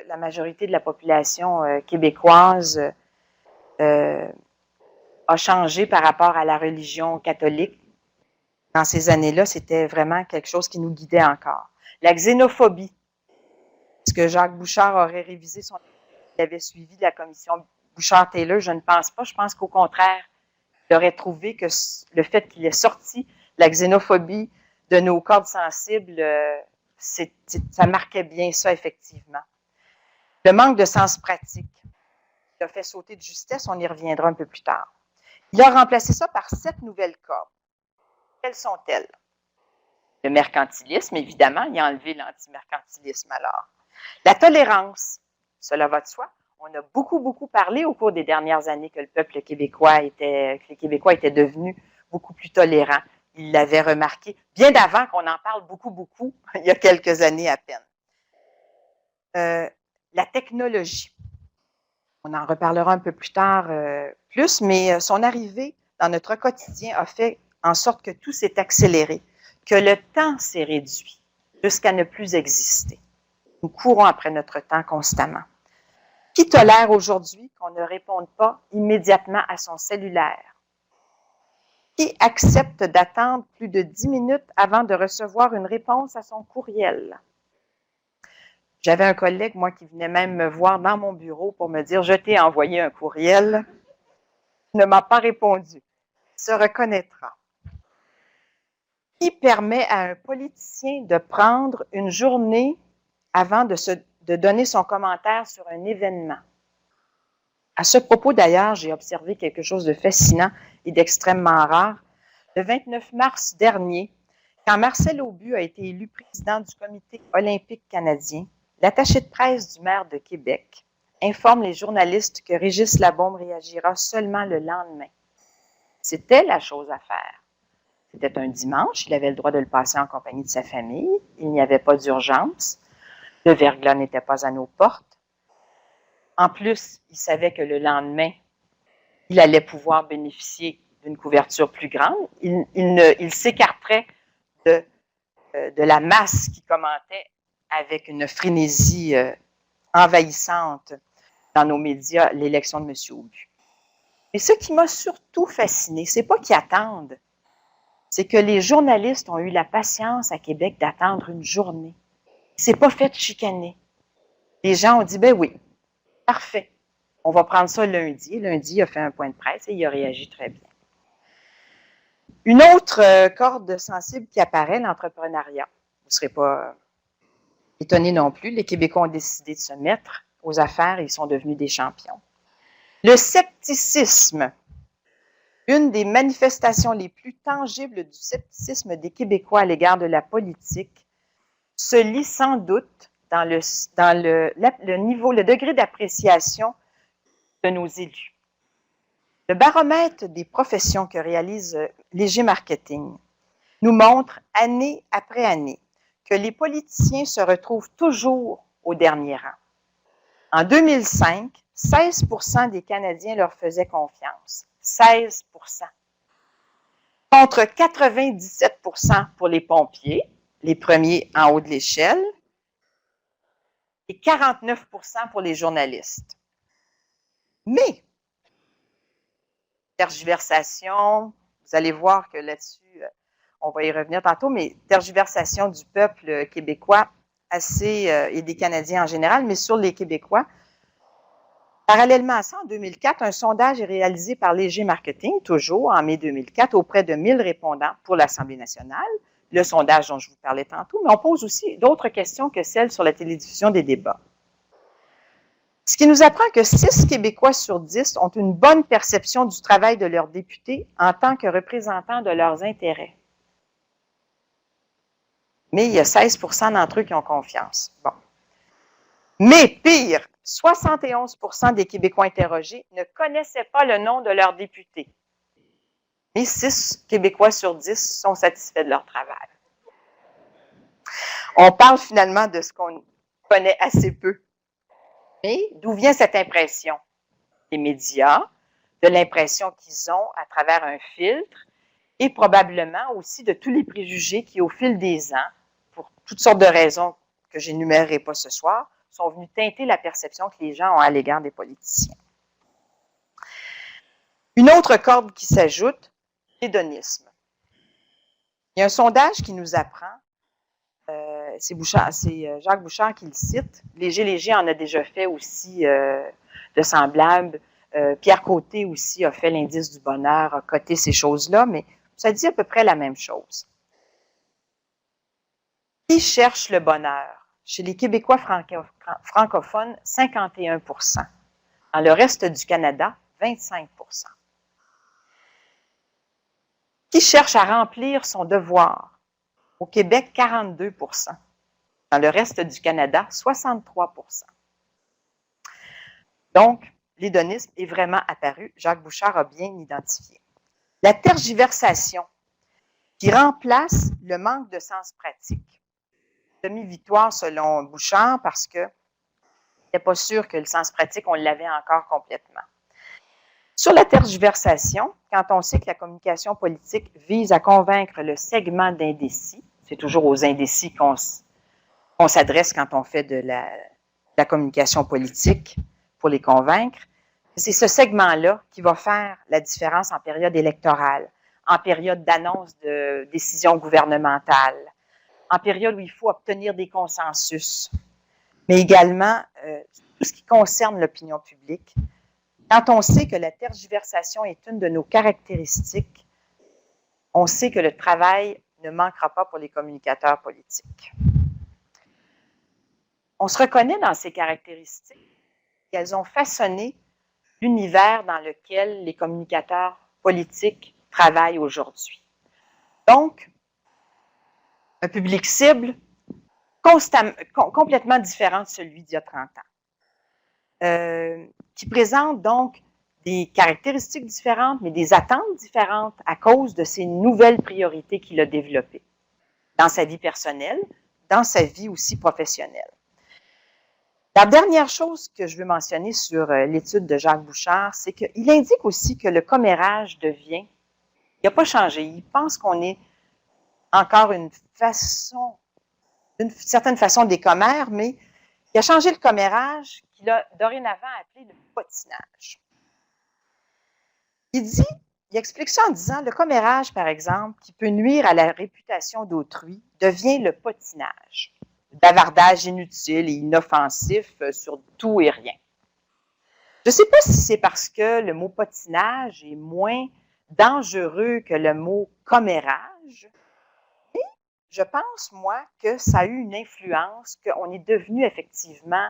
[SPEAKER 2] La majorité de la population québécoise a changé par rapport à la religion catholique. Dans ces années-là, c'était vraiment quelque chose qui nous guidait encore. La xénophobie. Est-ce que Jacques Bouchard aurait révisé son livre s'il avait suivi la commission Bouchard-Taylor? Je ne pense pas. Je pense qu'au contraire, il aurait trouvé que le fait qu'il ait sorti la xénophobie de nos cordes sensibles, ça marquait bien ça, effectivement. Le manque de sens pratique. Il a fait sauter de justesse, on y reviendra un peu plus tard. Il a remplacé ça par 7 nouvelles cordes. Quelles sont-elles? Le mercantilisme, évidemment, il a enlevé l'anti-mercantilisme alors. La tolérance, cela va de soi. On a beaucoup parlé au cours des dernières années que les Québécois étaient devenus beaucoup plus tolérants. Ils l'avaient remarqué bien avant qu'on en parle beaucoup, il y a quelques années à peine. La technologie. On en reparlera un peu plus tard mais son arrivée dans notre quotidien a fait en sorte que tout s'est accéléré, que le temps s'est réduit jusqu'à ne plus exister. Nous courons après notre temps constamment. Qui tolère aujourd'hui qu'on ne réponde pas immédiatement à son cellulaire? Qui accepte d'attendre plus de 10 minutes avant de recevoir une réponse à son courriel? J'avais un collègue, moi, qui venait même me voir dans mon bureau pour me dire « Je t'ai envoyé un courriel. » Il ne m'a pas répondu. Il se reconnaîtra. Qui permet à un politicien de prendre une journée avant de donner son commentaire sur un événement? À ce propos, d'ailleurs, j'ai observé quelque chose de fascinant et d'extrêmement rare. Le 29 mars dernier, quand Marcel Aubu a été élu président du Comité olympique canadien, l'attaché de presse du maire de Québec informe les journalistes que Régis Labaume réagira seulement le lendemain. C'était la chose à faire. C'était un dimanche, il avait le droit de le passer en compagnie de sa famille, il n'y avait pas d'urgence, le verglas n'était pas à nos portes. En plus, il savait que le lendemain, il allait pouvoir bénéficier d'une couverture plus grande. Il s'écarterait de la masse qui commentait avec une frénésie envahissante dans nos médias l'élection de M. Aubu. Et ce qui m'a surtout fasciné, c'est pas qu'ils attendent, c'est que les journalistes ont eu la patience à Québec d'attendre une journée. C'est pas fait chicaner. Les gens ont dit, ben oui, parfait, on va prendre ça lundi. Lundi, il a fait un point de presse et il a réagi très bien. Une autre corde sensible qui apparaît, l'entrepreneuriat. Vous ne serez pas étonnés non plus. Les Québécois ont décidé de se mettre aux affaires et ils sont devenus des champions. Le scepticisme. Une des manifestations les plus tangibles du scepticisme des Québécois à l'égard de la politique se lie sans doute dans le niveau, le degré d'appréciation de nos élus. Le baromètre des professions que réalise Léger Marketing nous montre année après année que les politiciens se retrouvent toujours au dernier rang. En 2005, 16% des Canadiens leur faisaient confiance. 16%. Contre 97% pour les pompiers, les premiers en haut de l'échelle, et 49% pour les journalistes. Mais, tergiversation, vous allez voir que là-dessus, on va y revenir tantôt, mais tergiversation du peuple québécois et des Canadiens en général, mais sur les Québécois. Parallèlement à ça, en 2004, un sondage est réalisé par Léger Marketing, toujours en mai 2004, auprès de 1000 répondants pour l'Assemblée nationale, le sondage dont je vous parlais tantôt, mais on pose aussi d'autres questions que celles sur la télédiffusion des débats. Ce qui nous apprend que 6 Québécois sur 10 ont une bonne perception du travail de leurs députés en tant que représentants de leurs intérêts. Mais il y a 16% d'entre eux qui ont confiance. Bon. Mais pire, 71% des Québécois interrogés ne connaissaient pas le nom de leur député. Mais 6 Québécois sur 10 sont satisfaits de leur travail. On parle finalement de ce qu'on connaît assez peu. Mais d'où vient cette impression? Les médias, de l'impression qu'ils ont à travers un filtre et probablement aussi de tous les préjugés qui, au fil des ans, pour toutes sortes de raisons que je n'énumérerai pas ce soir, sont venus teinter la perception que les gens ont à l'égard des politiciens. Une autre corde qui s'ajoute, l'hédonisme. Il y a un sondage qui nous apprend, c'est Jacques Bouchard qui le cite, Léger en a déjà fait aussi de semblables, Pierre Côté aussi a fait l'indice du bonheur, a coté ces choses-là, mais ça dit à peu près la même chose. Qui cherche le bonheur? Chez les Québécois francophones, 51%. Dans le reste du Canada, 25%. Qui cherche à remplir son devoir? Au Québec, 42%. Dans le reste du Canada, 63%. Donc, l'hédonisme est vraiment apparu. Jacques Bouchard a bien identifié. La tergiversation qui remplace le manque de sens pratique. Demi-victoire selon Bouchard parce que n'était pas sûr que le sens pratique, on l'avait encore complètement. Sur la tergiversation, quand on sait que la communication politique vise à convaincre le segment d'indécis, c'est toujours aux indécis qu'on s'adresse quand on fait de la communication politique pour les convaincre, c'est ce segment-là qui va faire la différence en période électorale, en période d'annonce de décisions gouvernementales, en période où il faut obtenir des consensus, mais également tout ce qui concerne l'opinion publique. Quand on sait que la tergiversation est une de nos caractéristiques, on sait que le travail ne manquera pas pour les communicateurs politiques. On se reconnaît dans ces caractéristiques. Elles ont façonné l'univers dans lequel les communicateurs politiques travaillent aujourd'hui. Donc, un public cible complètement différent de celui d'il y a 30 ans, qui présente donc des caractéristiques différentes, mais des attentes différentes à cause de ces nouvelles priorités qu'il a développées dans sa vie personnelle, dans sa vie aussi professionnelle. La dernière chose que je veux mentionner sur l'étude de Jacques Bouchard, c'est qu'il indique aussi que le commérage devient, il n'a pas changé, il pense qu'on est encore une certaine façon des commères, mais il a changé le commérage qu'il a dorénavant appelé le potinage. Il explique ça en disant, le commérage, par exemple, qui peut nuire à la réputation d'autrui, devient le potinage. Bavardage inutile et inoffensif sur tout et rien. Je ne sais pas si c'est parce que le mot potinage est moins dangereux que le mot commérage, mais je pense, moi, que ça a eu une influence, qu'on est devenu effectivement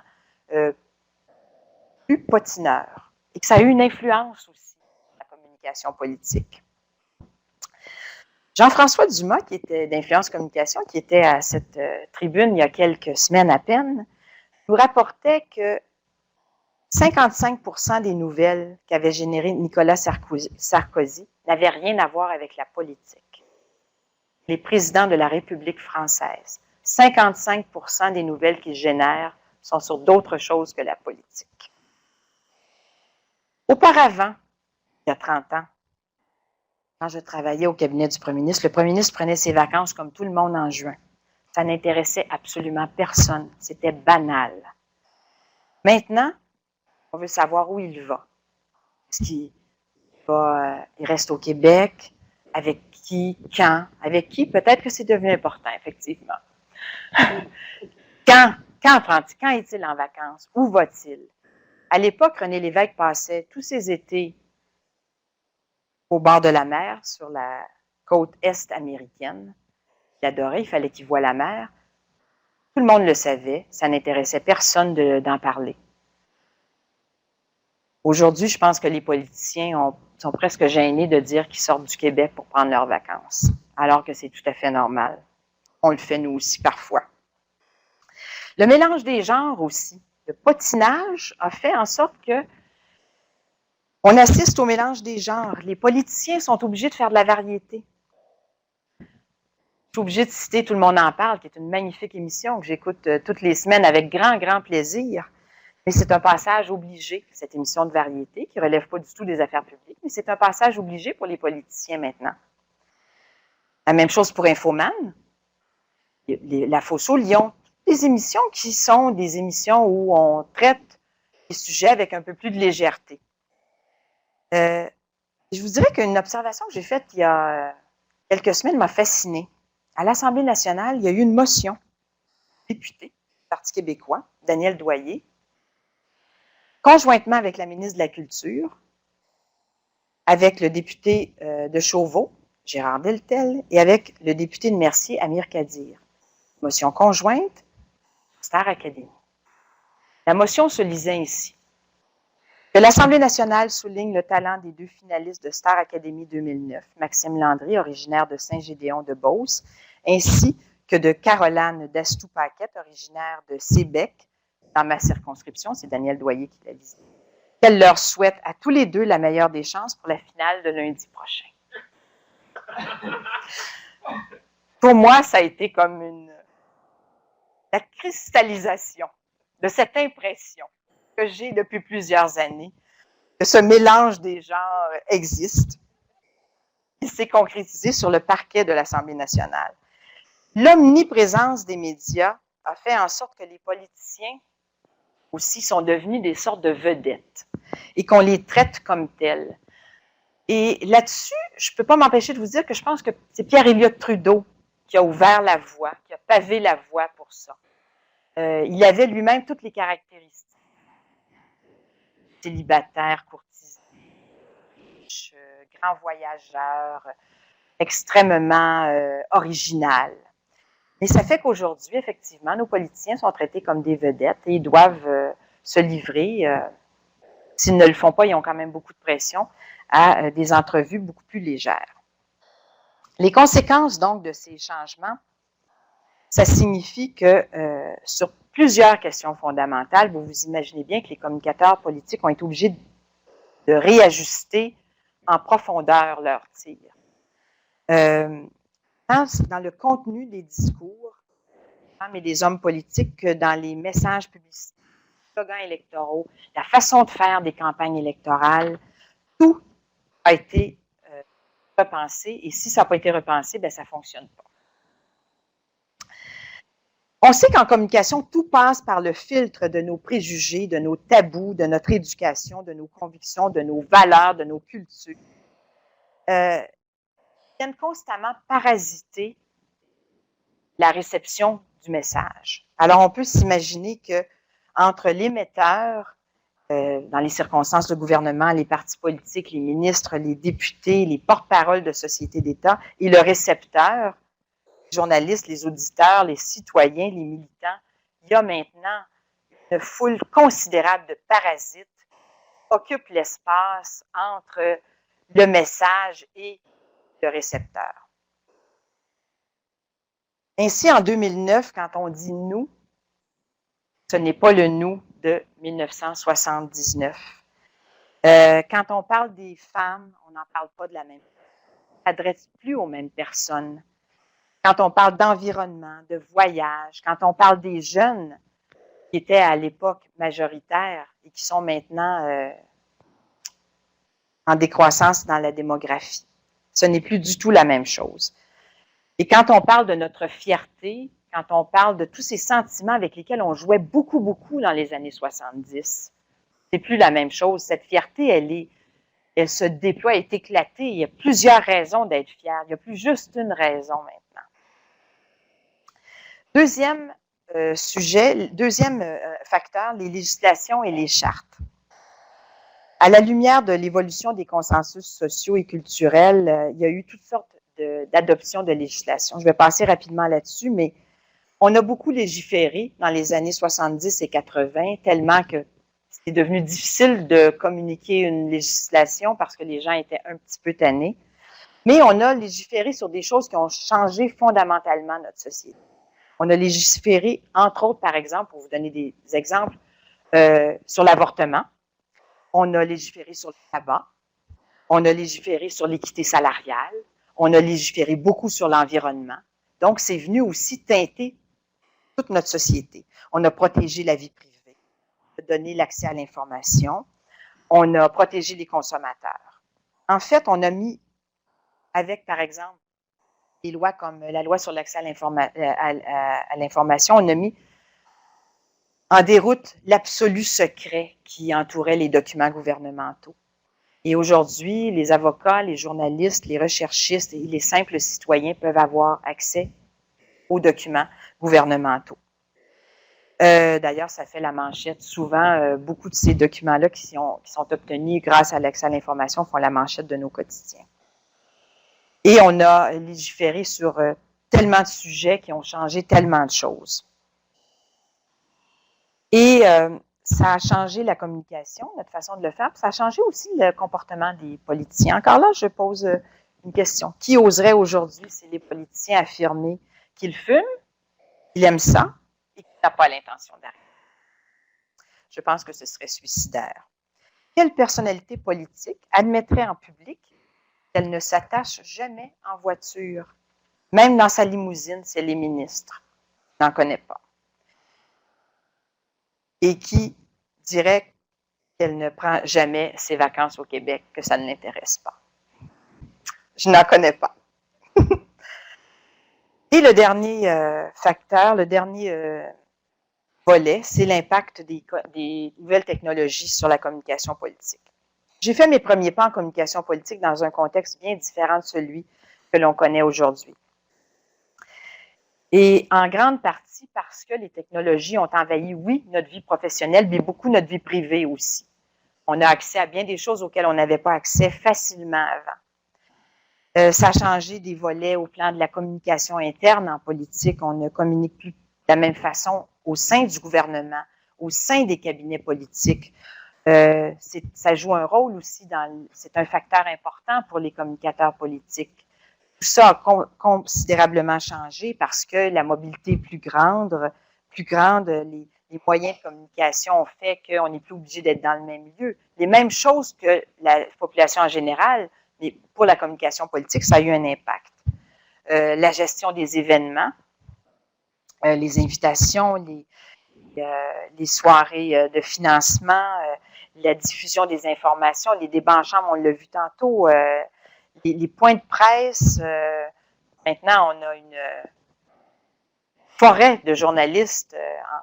[SPEAKER 2] plus potineur et que ça a eu une influence aussi sur la communication politique. Jean-François Dumas, qui était d'Influence Communication, qui était à cette tribune il y a quelques semaines à peine, nous rapportait que 55% des nouvelles qu'avait générées Nicolas Sarkozy n'avaient rien à voir avec la politique. Les présidents de la République française, 55% des nouvelles qu'ils génèrent sont sur d'autres choses que la politique. Auparavant, il y a 30 ans, quand je travaillais au cabinet du premier ministre, le premier ministre prenait ses vacances comme tout le monde en juin. Ça n'intéressait absolument personne. C'était banal. Maintenant, on veut savoir où il va. Est-ce qu'il il reste au Québec? Avec qui? Quand? Avec qui? Peut-être que c'est devenu important, effectivement. Quand est-il en vacances? Où va-t-il? À l'époque, René Lévesque passait tous ses étés au bord de la mer, sur la côte est américaine. Il adorait, il fallait qu'il voie la mer. Tout le monde le savait, ça n'intéressait personne d'en parler. Aujourd'hui, je pense que les politiciens sont presque gênés de dire qu'ils sortent du Québec pour prendre leurs vacances, alors que c'est tout à fait normal. On le fait nous aussi parfois. Le mélange des genres aussi Le potinage a fait en sorte que on assiste au mélange des genres. Les politiciens sont obligés de faire de la variété. Je suis obligée de citer Tout le monde en parle, qui est une magnifique émission que j'écoute toutes les semaines avec grand, grand plaisir. Mais c'est un passage obligé, cette émission de variété, qui ne relève pas du tout des affaires publiques, mais c'est un passage obligé pour les politiciens maintenant. La même chose pour Infoman. La Fosse au Lion. Des émissions qui sont des émissions où on traite les sujets avec un peu plus de légèreté. Je vous dirais qu'une observation que j'ai faite il y a quelques semaines m'a fascinée. À l'Assemblée nationale, il y a eu une motion député du Parti québécois, Daniel Doyer, conjointement avec la ministre de la Culture, avec le député de Chauveau, Gérard Deltel, et avec le député de Mercier, Amir Kadir. Motion conjointe, Star Academy. La motion se lisait ainsi. Que l'Assemblée nationale souligne le talent des deux finalistes de Star Academy 2009, Maxime Landry, originaire de Saint-Gédéon-de-Beauce, ainsi que de Caroline Dastou-Paquette, originaire de Sébec, dans ma circonscription, c'est Daniel Doyer qui l'a visité. Qu'elle leur souhaite à tous les deux la meilleure des chances pour la finale de lundi prochain. Pour moi, ça a été comme la cristallisation de cette impression que j'ai depuis plusieurs années, que ce mélange des genres existe. Il s'est concrétisé sur le parquet de l'Assemblée nationale. L'omniprésence des médias a fait en sorte que les politiciens aussi sont devenus des sortes de vedettes et qu'on les traite comme tels. Et là-dessus, je ne peux pas m'empêcher de vous dire que je pense que c'est Pierre-Éliott Trudeau qui a ouvert la voie, qui a pavé la voie pour ça. Il avait lui-même toutes les caractéristiques. Célibataire, courtisan, grand voyageur, extrêmement original. Mais ça fait qu'aujourd'hui, effectivement, nos politiciens sont traités comme des vedettes et ils doivent se livrer. S'ils ne le font pas, ils ont quand même beaucoup de pression à des entrevues beaucoup plus légères. Les conséquences, donc, de ces changements, ça signifie que sur plusieurs questions fondamentales, vous vous imaginez bien que les communicateurs politiques ont été obligés de réajuster en profondeur leur tir. Dans le contenu des discours des femmes et des hommes politiques que dans les messages publicitaires, les slogans électoraux, la façon de faire des campagnes électorales, tout a été repensé et si ça n'a pas été repensé, bien, ça ne fonctionne pas. On sait qu'en communication, tout passe par le filtre de nos préjugés, de nos tabous, de notre éducation, de nos convictions, de nos valeurs, de nos cultures. Ils viennent constamment parasiter la réception du message. Alors, on peut s'imaginer qu'entre l'émetteur, dans les circonstances de gouvernement, les partis politiques, les ministres, les députés, les porte-paroles de sociétés d'État et le récepteur, les journalistes, les auditeurs, les citoyens, les militants, il y a maintenant une foule considérable de parasites qui occupent l'espace entre le message et le récepteur. Ainsi, en 2009, quand on dit « nous », ce n'est pas le « nous » de 1979. Quand on parle des femmes, on n'en parle pas de la même chose. On ne s'adresse plus aux mêmes personnes. Quand on parle d'environnement, de voyage, quand on parle des jeunes qui étaient à l'époque majoritaires et qui sont maintenant en décroissance dans la démographie, ce n'est plus du tout la même chose. Et quand on parle de notre fierté, quand on parle de tous ces sentiments avec lesquels on jouait beaucoup, beaucoup dans les années 70, c'est plus la même chose. Cette fierté, elle se déploie, elle est éclatée. Il y a plusieurs raisons d'être fier. Il n'y a plus juste une raison maintenant. Deuxième facteur, les législations et les chartes. À la lumière de l'évolution des consensus sociaux et culturels, il y a eu toutes sortes d'adoptions de législation. Je vais passer rapidement là-dessus, mais on a beaucoup légiféré dans les années 70 et 80, tellement que c'est devenu difficile de communiquer une législation parce que les gens étaient un petit peu tannés. Mais on a légiféré sur des choses qui ont changé fondamentalement notre société. On a légiféré, entre autres, par exemple, pour vous donner des exemples, sur l'avortement, on a légiféré sur le tabac, on a légiféré sur l'équité salariale, on a légiféré beaucoup sur l'environnement. Donc, c'est venu aussi teinter toute notre société. On a protégé la vie privée, on a donné l'accès à l'information, on a protégé les consommateurs. En fait, on a mis, avec, par exemple, des lois comme la loi sur l'accès à l'information, on a mis en déroute l'absolu secret qui entourait les documents gouvernementaux. Et aujourd'hui, les avocats, les journalistes, les recherchistes et les simples citoyens peuvent avoir accès aux documents gouvernementaux. D'ailleurs, ça fait la manchette. Souvent, beaucoup de ces documents-là qui sont obtenus grâce à l'accès à l'information font la manchette de nos quotidiens. Et on a légiféré sur tellement de sujets qui ont changé tellement de choses. Et ça a changé la communication, notre façon de le faire, puis ça a changé aussi le comportement des politiciens. Encore là, je pose une question. Qui oserait aujourd'hui, si les politiciens, affirmer qu'ils fument, qu'ils aiment ça et qu'ils n'ont pas l'intention d'arrêter? Je pense que ce serait suicidaire. Quelle personnalité politique admettrait en public qu'elle ne s'attache jamais en voiture, même dans sa limousine, c'est les ministres? Je n'en connais pas. Et qui dirait qu'elle ne prend jamais ses vacances au Québec, que ça ne l'intéresse pas. Je n'en connais pas. Et le dernier facteur, le dernier volet, c'est l'impact des nouvelles technologies sur la communication politique. J'ai fait mes premiers pas en communication politique dans un contexte bien différent de celui que l'on connaît aujourd'hui. Et en grande partie parce que les technologies ont envahi, oui, notre vie professionnelle, mais beaucoup notre vie privée aussi. On a accès à bien des choses auxquelles on n'avait pas accès facilement avant. Ça a changé des volets au plan de la communication interne en politique. On ne communique plus de la même façon au sein du gouvernement, au sein des cabinets politiques. Ça joue un rôle aussi, c'est un facteur important pour les communicateurs politiques. Tout ça a considérablement changé parce que la mobilité est plus grande, les moyens de communication ont fait qu'on n'est plus obligé d'être dans le même lieu. Les mêmes choses que la population en général, mais pour la communication politique, ça a eu un impact. La gestion des événements, les invitations, les soirées de financement, la diffusion des informations, les débats en chambre, on l'a vu tantôt, les points de presse. Maintenant, on a une forêt de journalistes en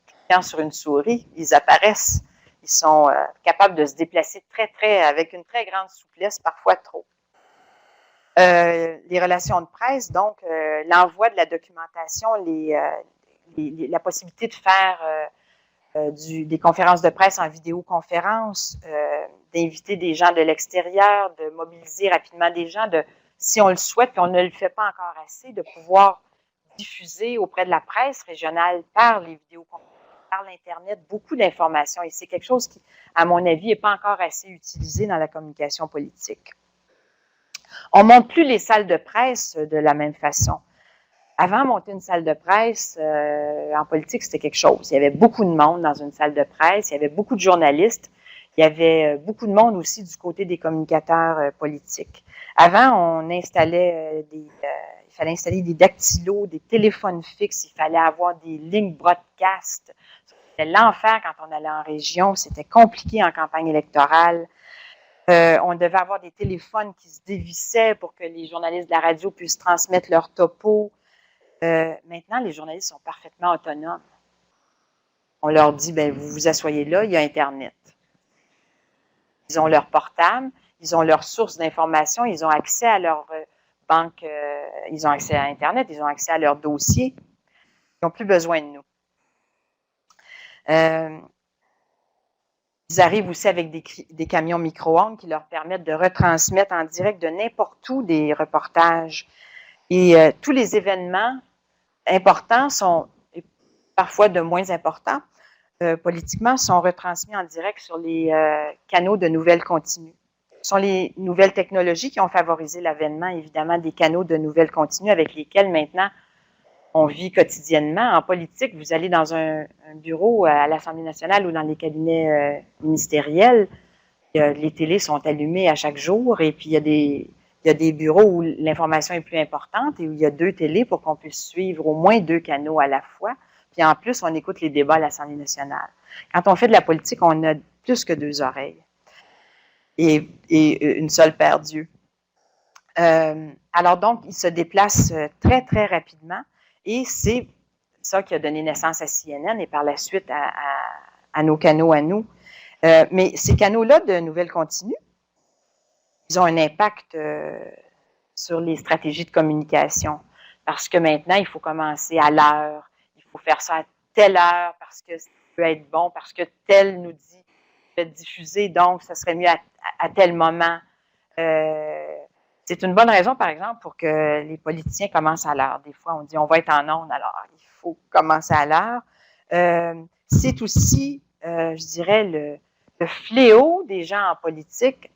[SPEAKER 2] cliquant sur une souris, ils apparaissent. Ils sont capables de se déplacer avec une très grande souplesse, parfois trop. Les relations de presse, donc l'envoi de la documentation, la possibilité de faire des conférences de presse en vidéoconférence, d'inviter des gens de l'extérieur, de mobiliser rapidement des gens, si on le souhaite, puis on ne le fait pas encore assez, de pouvoir diffuser auprès de la presse régionale par les vidéoconférences, par l'Internet, beaucoup d'informations. Et c'est quelque chose qui, à mon avis, n'est pas encore assez utilisé dans la communication politique. On ne monte plus les salles de presse de la même façon. Avant, monter une salle de presse en politique, c'était quelque chose. Il y avait beaucoup de monde dans une salle de presse, il y avait beaucoup de journalistes, il y avait beaucoup de monde aussi du côté des communicateurs politiques. Avant, il fallait installer des dactylos, des téléphones fixes, il fallait avoir des lignes broadcast. C'était l'enfer quand on allait en région, c'était compliqué en campagne électorale. On devait avoir des téléphones qui se dévissaient pour que les journalistes de la radio puissent transmettre leurs topos. Maintenant, les journalistes sont parfaitement autonomes. On leur dit, ben, vous vous asseyez là, il y a Internet. Ils ont leur portable, ils ont leurs sources d'informations, ils ont accès à leur banque, ils ont accès à Internet, ils ont accès à leurs dossiers. Ils n'ont plus besoin de nous. Ils arrivent aussi avec des camions micro-ondes qui leur permettent de retransmettre en direct de n'importe où des reportages. Et tous les événements importants et parfois de moins importants, politiquement, sont retransmis en direct sur les canaux de nouvelles continues. Ce sont les nouvelles technologies qui ont favorisé l'avènement, évidemment, des canaux de nouvelles continues avec lesquels, maintenant, on vit quotidiennement. En politique, vous allez dans un bureau à l'Assemblée nationale ou dans les cabinets ministériels, les télés sont allumées à chaque jour et puis il y a des bureaux où l'information est plus importante et où il y a 2 télés pour qu'on puisse suivre au moins 2 canaux à la fois. Puis en plus, on écoute les débats à l'Assemblée nationale. Quand on fait de la politique, on a plus que 2 oreilles et une seule paire d'yeux. Alors donc, il se déplace très, très rapidement et c'est ça qui a donné naissance à CNN et par la suite à nos canaux à nous. Mais ces canaux-là de nouvelles continues, ils ont un impact sur les stratégies de communication parce que maintenant, il faut commencer à l'heure, il faut faire ça à telle heure parce que ça peut être bon, parce que tel nous dit de diffuser, donc ça serait mieux à tel moment. C'est une bonne raison, par exemple, pour que les politiciens commencent à l'heure. Des fois, on dit on va être en ondes, alors il faut commencer à l'heure. C'est aussi, je dirais, le fléau des gens en politique,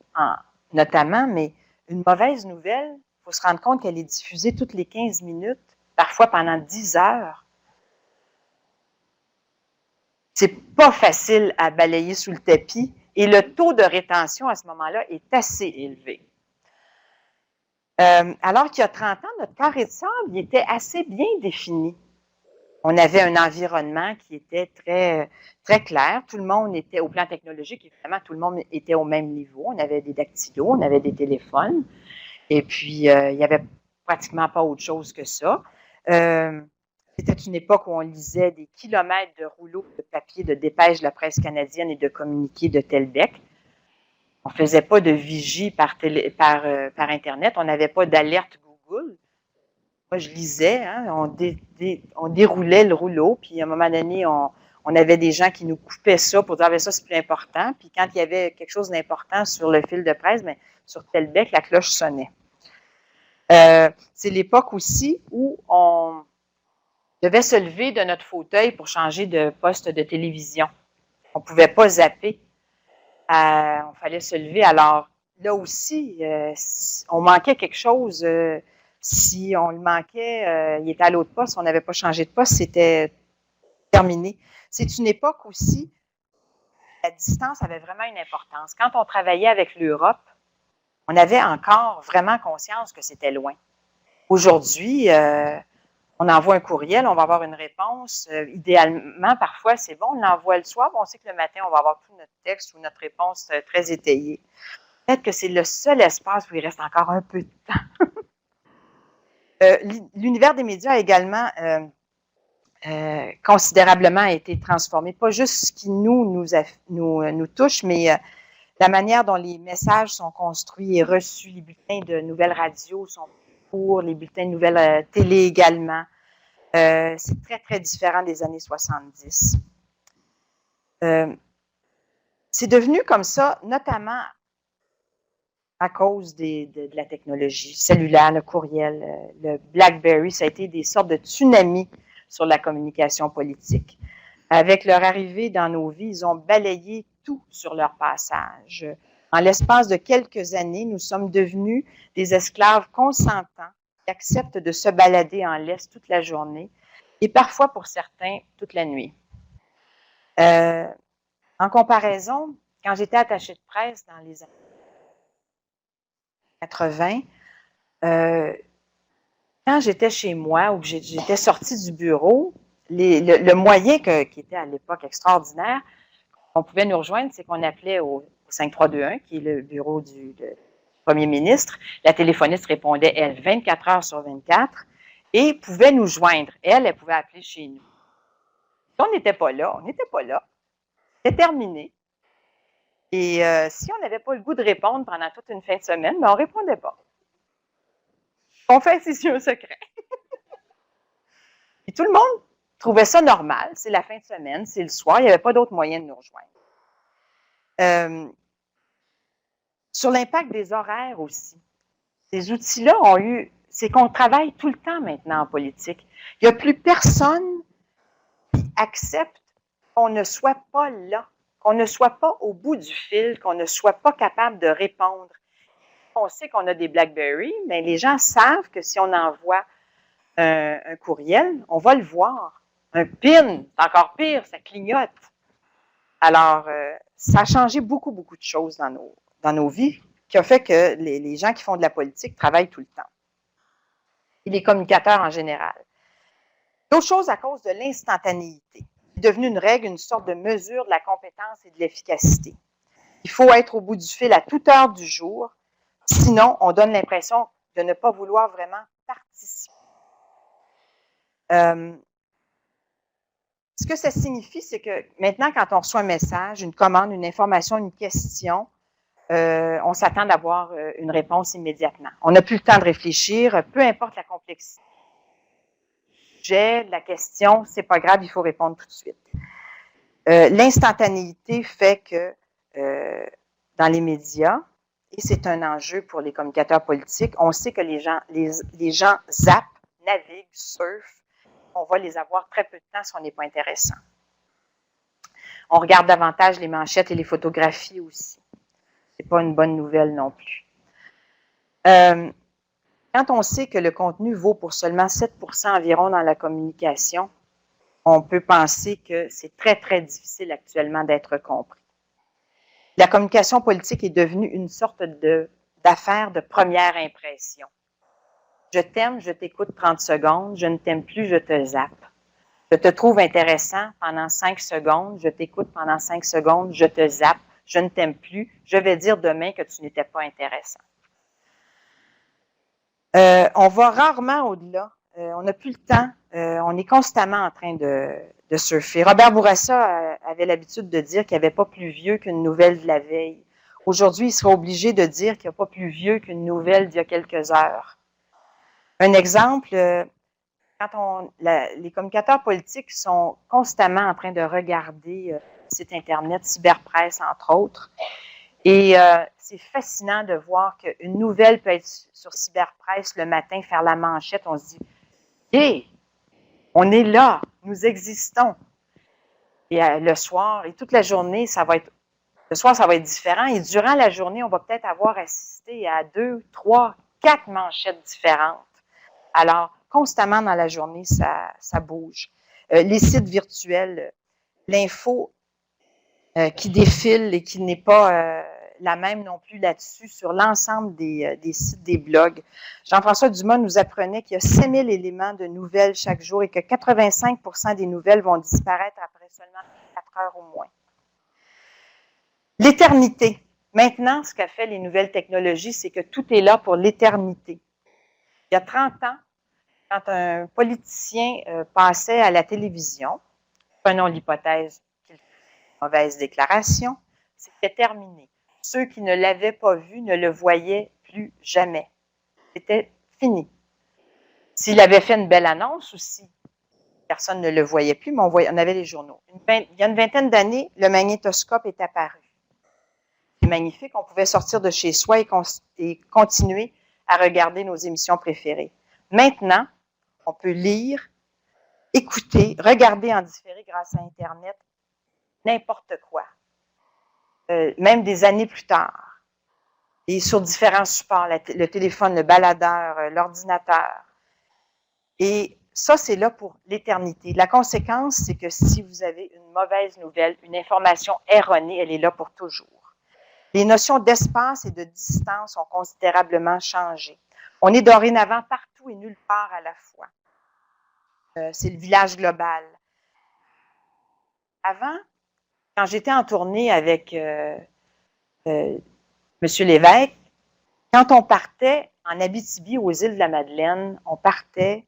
[SPEAKER 2] notamment, mais une mauvaise nouvelle, il faut se rendre compte qu'elle est diffusée toutes les 15 minutes, parfois pendant 10 heures. C'est pas facile à balayer sous le tapis et le taux de rétention à ce moment-là est assez élevé. Alors qu'il y a 30 ans, notre carré de sable il était assez bien défini. On avait un environnement qui était très, très clair. Tout le monde était, au plan technologique, évidemment, tout le monde était au même niveau. On avait des dactylos, on avait des téléphones. Et puis, il n'y avait pratiquement pas autre chose que ça. C'était une époque où on lisait des kilomètres de rouleaux de papier de dépêche de la presse canadienne et de communiqués de Telbec. On ne faisait pas de vigie par Internet. On n'avait pas d'alerte Google. Moi, je lisais. Hein, on déroulait le rouleau. Puis, à un moment donné, on avait des gens qui nous coupaient ça pour dire, ça, c'est plus important. Puis, quand il y avait quelque chose d'important sur le fil de presse, bien, sur Telbec, la cloche sonnait. C'est l'époque aussi où on devait se lever de notre fauteuil pour changer de poste de télévision. On ne pouvait pas zapper. On fallait se lever. Alors, là aussi, on manquait quelque chose. Si on le manquait, il était à l'autre poste, on n'avait pas changé de poste, c'était terminé. C'est une époque aussi, la distance avait vraiment une importance. Quand on travaillait avec l'Europe, on avait encore vraiment conscience que c'était loin. Aujourd'hui, on envoie un courriel, on va avoir une réponse. Idéalement, parfois, c'est bon, on l'envoie le soir, on sait que le matin, on va avoir tout notre texte ou notre réponse très étayée. Peut-être que c'est le seul espace où il reste encore un peu de temps. L'univers des médias a également considérablement été transformé. Pas juste ce qui nous touche, mais la manière dont les messages sont construits et reçus, les bulletins de nouvelles radios sont pour, les bulletins de nouvelles télé également. C'est très, très différent des années 70. C'est devenu comme ça, notamment à cause de la technologie cellulaire, le courriel, le BlackBerry, ça a été des sortes de tsunamis sur la communication politique. Avec leur arrivée dans nos vies, ils ont balayé tout sur leur passage. En l'espace de quelques années, nous sommes devenus des esclaves consentants qui acceptent de se balader en laisse toute la journée et parfois, pour certains, toute la nuit. En comparaison, quand j'étais attachée de presse dans les années 80, quand j'étais chez moi ou que j'étais sortie du bureau, le moyen qui était à l'époque extraordinaire, on pouvait nous rejoindre, c'est qu'on appelait au 5321, qui est le bureau du premier ministre. La téléphoniste répondait, elle, 24 heures sur 24 et pouvait nous joindre. Elle pouvait appeler chez nous. Si on n'était pas là, on n'était pas là. C'était terminé. Et si on n'avait pas le goût de répondre pendant toute une fin de semaine, ben on ne répondait pas. On fait ici un secret. Et tout le monde trouvait ça normal. C'est la fin de semaine, c'est le soir, il n'y avait pas d'autre moyen de nous rejoindre. Sur l'impact des horaires aussi. Ces outils-là ont eu, c'est qu'on travaille tout le temps maintenant en politique. Il n'y a plus personne qui accepte qu'on ne soit pas là, qu'on ne soit pas au bout du fil, qu'on ne soit pas capable de répondre. On sait qu'on a des BlackBerry, mais les gens savent que si on envoie un courriel, on va le voir. Un PIN, c'est encore pire, ça clignote. Alors, ça a changé beaucoup, beaucoup de choses dans nos vies, qui a fait que les gens qui font de la politique travaillent tout le temps. Et les communicateurs en général. D'autres choses à cause de l'instantanéité. C'est devenu une règle, une sorte de mesure de la compétence et de l'efficacité. Il faut être au bout du fil à toute heure du jour, sinon on donne l'impression de ne pas vouloir vraiment participer. Ce que ça signifie, c'est que maintenant, quand on reçoit un message, une commande, une information, une question, on s'attend d'avoir une réponse immédiatement. On n'a plus le temps de réfléchir, peu importe la complexité. La question, c'est pas grave, il faut répondre tout de suite. L'instantanéité fait que dans les médias, et c'est un enjeu pour les communicateurs politiques, on sait que les gens zappent, naviguent, surfent, on va les avoir très peu de temps si on n'est pas intéressant. On regarde davantage les manchettes et les photographies aussi. C'est pas une bonne nouvelle non plus. Quand on sait que le contenu vaut pour seulement 7% environ dans la communication, on peut penser que c'est très, très difficile actuellement d'être compris. La communication politique est devenue une sorte d'affaire de première impression. Je t'aime, je t'écoute 30 secondes, je ne t'aime plus, je te zappe. Je te trouve intéressant pendant 5 secondes, je t'écoute pendant 5 secondes, je te zappe, je ne t'aime plus, je vais dire demain que tu n'étais pas intéressant. On va rarement au-delà. On n'a plus le temps. On est constamment en train de surfer. Robert Bourassa avait l'habitude de dire qu'il n'y avait pas plus vieux qu'une nouvelle de la veille. Aujourd'hui, il sera obligé de dire qu'il n'y a pas plus vieux qu'une nouvelle d'il y a quelques heures. Un exemple, quand les communicateurs politiques sont constamment en train de regarder site Internet, cyberpresse, entre autres, et c'est fascinant de voir qu'une nouvelle peut être sur cyberpresse le matin, faire la manchette, on se dit « Hey, on est là, nous existons ». Et le soir et toute la journée, le soir, ça va être différent. Et durant la journée, on va peut-être avoir assisté à 2, 3, 4 manchettes différentes. Alors, constamment dans la journée, ça bouge. Les sites virtuels, l'info qui défile et qui n'est pas la même non plus là-dessus sur l'ensemble des sites, des blogs. Jean-François Dumas nous apprenait qu'il y a 5000 éléments de nouvelles chaque jour et que 85% des nouvelles vont disparaître après seulement 4 heures au moins. L'éternité. Maintenant, ce qu'a fait les nouvelles technologies, c'est que tout est là pour l'éternité. Il y a 30 ans, quand un politicien passait à la télévision, prenons l'hypothèse qu'il faisait une mauvaise déclaration, c'était terminé. Ceux qui ne l'avaient pas vu ne le voyaient plus jamais. C'était fini. S'il avait fait une belle annonce aussi, personne ne le voyait plus, mais on avait les journaux. Il y a une vingtaine d'années, le magnétoscope est apparu. C'est magnifique, on pouvait sortir de chez soi et continuer à regarder nos émissions préférées. Maintenant, on peut lire, écouter, regarder en différé grâce à Internet, n'importe quoi. Même des années plus tard. Et sur différents supports, le téléphone, le baladeur, l'ordinateur. Et ça, c'est là pour l'éternité. La conséquence, c'est que si vous avez une mauvaise nouvelle, une information erronée, elle est là pour toujours. Les notions d'espace et de distance ont considérablement changé. On est dorénavant partout et nulle part à la fois. C'est le village global. Avant, quand j'étais en tournée avec M. Lévesque, quand on partait en Abitibi, aux îles de la Madeleine, on partait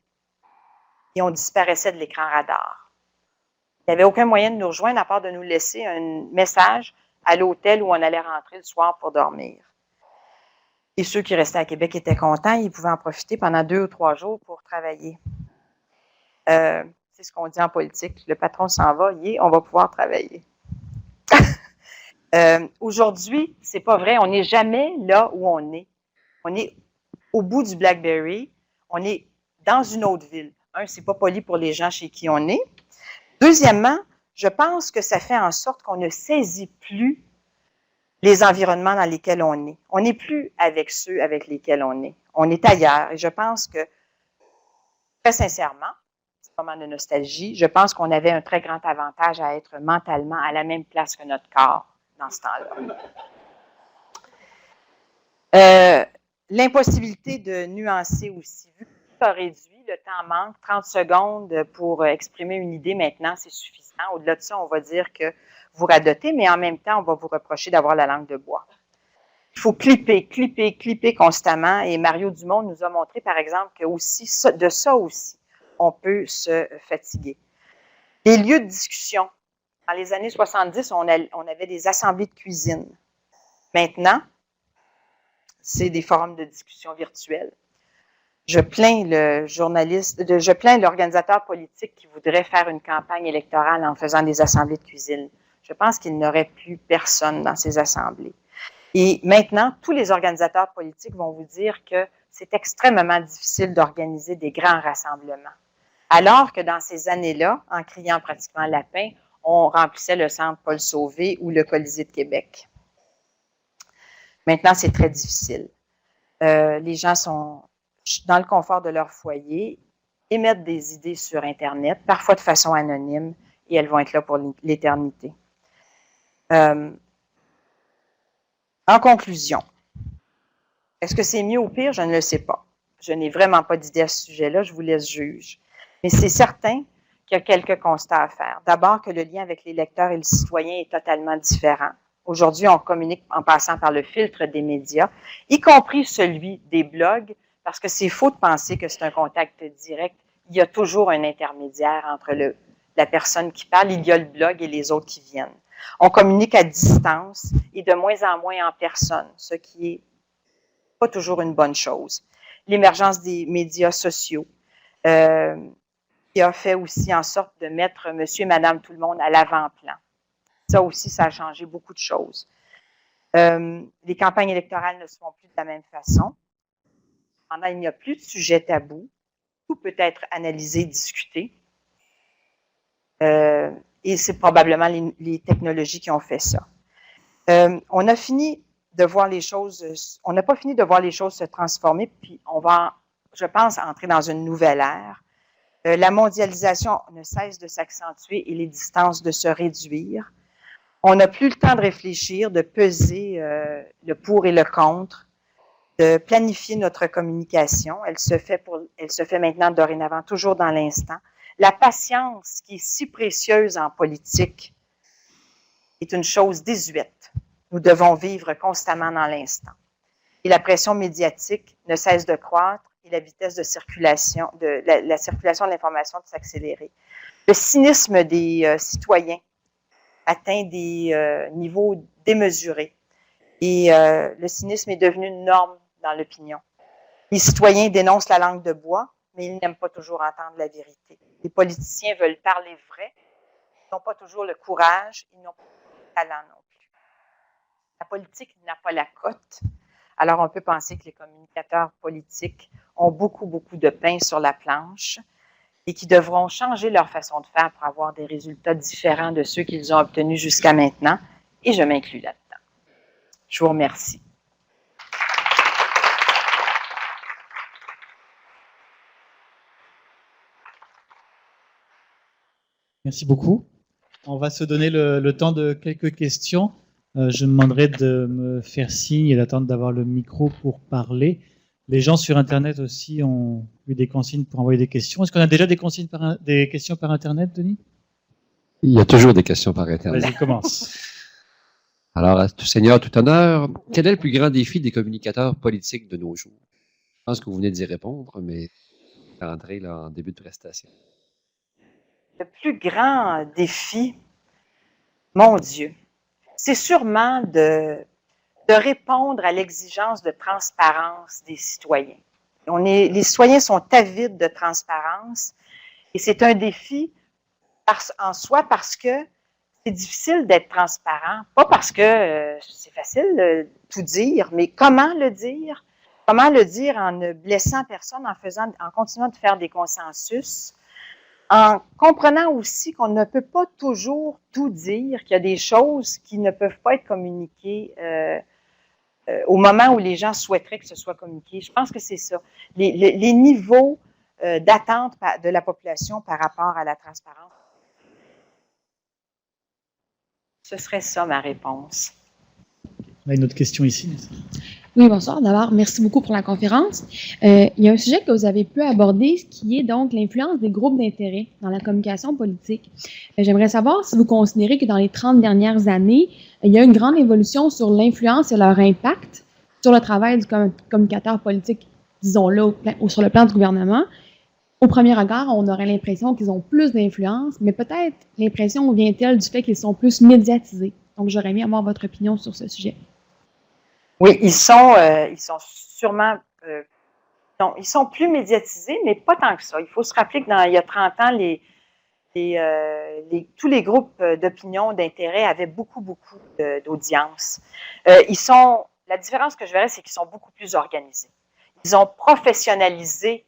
[SPEAKER 2] et on disparaissait de l'écran radar. Il n'y avait aucun moyen de nous rejoindre à part de nous laisser un message à l'hôtel où on allait rentrer le soir pour dormir. Et ceux qui restaient à Québec étaient contents, ils pouvaient en profiter pendant 2 ou 3 jours pour travailler. C'est ce qu'on dit en politique, le patron s'en va, on va pouvoir travailler. Aujourd'hui, c'est pas vrai, on n'est jamais là où on est. On est au bout du BlackBerry, on est dans une autre ville. C'est pas poli pour les gens chez qui on est. Deuxièmement, je pense que ça fait en sorte qu'on ne saisit plus les environnements dans lesquels on est. On n'est plus avec ceux avec lesquels on est. On est ailleurs. Et je pense que Très sincèrement, c'est un moment de nostalgie, je pense qu'on avait un très grand avantage à être mentalement à la même place que notre corps dans ce temps-là. L'impossibilité de nuancer aussi. Vu que tout a réduit, le temps manque, 30 secondes pour exprimer une idée maintenant, c'est suffisant. Au-delà de ça, on va dire que vous radotez, mais en même temps, on va vous reprocher d'avoir la langue de bois. Il faut clipper constamment. Et Mario Dumont nous a montré, par exemple, que aussi, de ça aussi, on peut se fatiguer. Les lieux de discussion. Dans les années 70, on avait des assemblées de cuisine. Maintenant, c'est des forums de discussion virtuels. Je plains l'organisateur politique qui voudrait faire une campagne électorale en faisant des assemblées de cuisine. Je pense qu'il n'y aurait plus personne dans ces assemblées. Et maintenant, tous les organisateurs politiques vont vous dire que c'est extrêmement difficile d'organiser des grands rassemblements. Alors que dans ces années-là, en criant pratiquement lapin, on remplissait le centre Paul Sauvé ou le Colisée de Québec. Maintenant, c'est très difficile. Les gens sont dans le confort de leur foyer, émettent des idées sur Internet, parfois de façon anonyme, et elles vont être là pour l'éternité. En conclusion, est-ce que c'est mieux ou pire? Je ne le sais pas. Je n'ai vraiment pas d'idée à ce sujet-là, je vous laisse juger. Mais c'est certain qu'il y a quelques constats à faire. D'abord, que le lien avec les lecteurs et le citoyen est totalement différent. Aujourd'hui, on communique en passant par le filtre des médias, y compris celui des blogs, parce que c'est faux de penser que c'est un contact direct. Il y a toujours un intermédiaire entre la personne qui parle, il y a le blog et les autres qui viennent. On communique à distance et de moins en moins en personne, ce qui est pas toujours une bonne chose. L'émergence des médias sociaux qui a fait aussi en sorte de mettre monsieur et madame tout le monde à l'avant-plan. Ça aussi, ça a changé beaucoup de choses. Les campagnes électorales ne se font plus de la même façon. Pendant, il n'y a plus de sujet tabou. Tout peut être analysé, discuté. Et c'est probablement les technologies qui ont fait ça. On a fini de voir les choses, on n'a pas fini de voir les choses se transformer, puis on va, je pense, entrer dans une nouvelle ère. La mondialisation ne cesse de s'accentuer et les distances de se réduire. On n'a plus le temps de réfléchir, de peser le pour et le contre, de planifier notre communication. Elle se fait maintenant dorénavant toujours dans l'instant. La patience, qui est si précieuse en politique, est une chose désuète. Nous devons vivre constamment dans l'instant. Et la pression médiatique ne cesse de croître et la vitesse de circulation, la circulation de l'information de s'accélérer. Le cynisme des citoyens atteint des niveaux démesurés. Et le cynisme est devenu une norme dans l'opinion. Les citoyens dénoncent la langue de bois, mais ils n'aiment pas toujours entendre la vérité. Les politiciens veulent parler vrai, ils n'ont pas toujours le courage, ils n'ont pas le talent non plus. La politique n'a pas la cote, alors on peut penser que les communicateurs politiques ont beaucoup de pain sur la planche et qui devront changer leur façon de faire pour avoir des résultats différents de ceux qu'ils ont obtenus jusqu'à maintenant, et je m'inclus là-dedans. Je vous remercie.
[SPEAKER 1] Merci beaucoup. On va se donner le temps de quelques questions. Je demanderai de me faire signe et d'attendre d'avoir le micro pour parler. Les gens sur Internet aussi ont eu des consignes pour envoyer des questions. Est-ce qu'on a déjà des questions par Internet, Denis?
[SPEAKER 3] Il y a toujours des questions par Internet.
[SPEAKER 1] Vas-y, commence.
[SPEAKER 3] Alors, à tout seigneur, tout honneur, quel est le plus grand défi des communicateurs politiques de nos jours? Je pense que vous venez d'y répondre, mais rentrer là en début de prestation.
[SPEAKER 2] Le plus grand défi, mon Dieu, c'est sûrement de répondre à l'exigence de transparence des citoyens. Les citoyens sont avides de transparence et c'est un défi en soi parce que c'est difficile d'être transparent, pas parce que c'est facile de tout dire, mais comment le dire? Comment le dire en ne blessant personne, en continuant de faire des consensus, en comprenant aussi qu'on ne peut pas toujours tout dire, qu'il y a des choses qui ne peuvent pas être communiquées au moment où les gens souhaiteraient que ce soit communiqué. Je pense que c'est ça. Les niveaux d'attente de la population par rapport à la transparence. Ce serait ça ma réponse.
[SPEAKER 1] On a une autre question ici.
[SPEAKER 4] Oui, bonsoir. D'abord, merci beaucoup pour la conférence. Il y a un sujet que vous avez peu abordé, ce qui est donc l'influence des groupes d'intérêt dans la communication politique. J'aimerais savoir si vous considérez que dans les 30 dernières années, il y a une grande évolution sur l'influence et leur impact sur le travail du communicateur politique, disons-le, ou sur le plan du gouvernement. Au premier regard, on aurait l'impression qu'ils ont plus d'influence, mais peut-être l'impression vient-elle du fait qu'ils sont plus médiatisés. Donc, j'aurais aimé avoir votre opinion sur ce sujet.
[SPEAKER 2] Oui, ils sont sûrement, non, ils sont plus médiatisés, mais pas tant que ça. Il faut se rappeler que il y a 30 ans, tous les groupes d'opinion, d'intérêt avaient beaucoup d'audience. La différence que je verrais, c'est qu'ils sont beaucoup plus organisés. Ils ont professionnalisé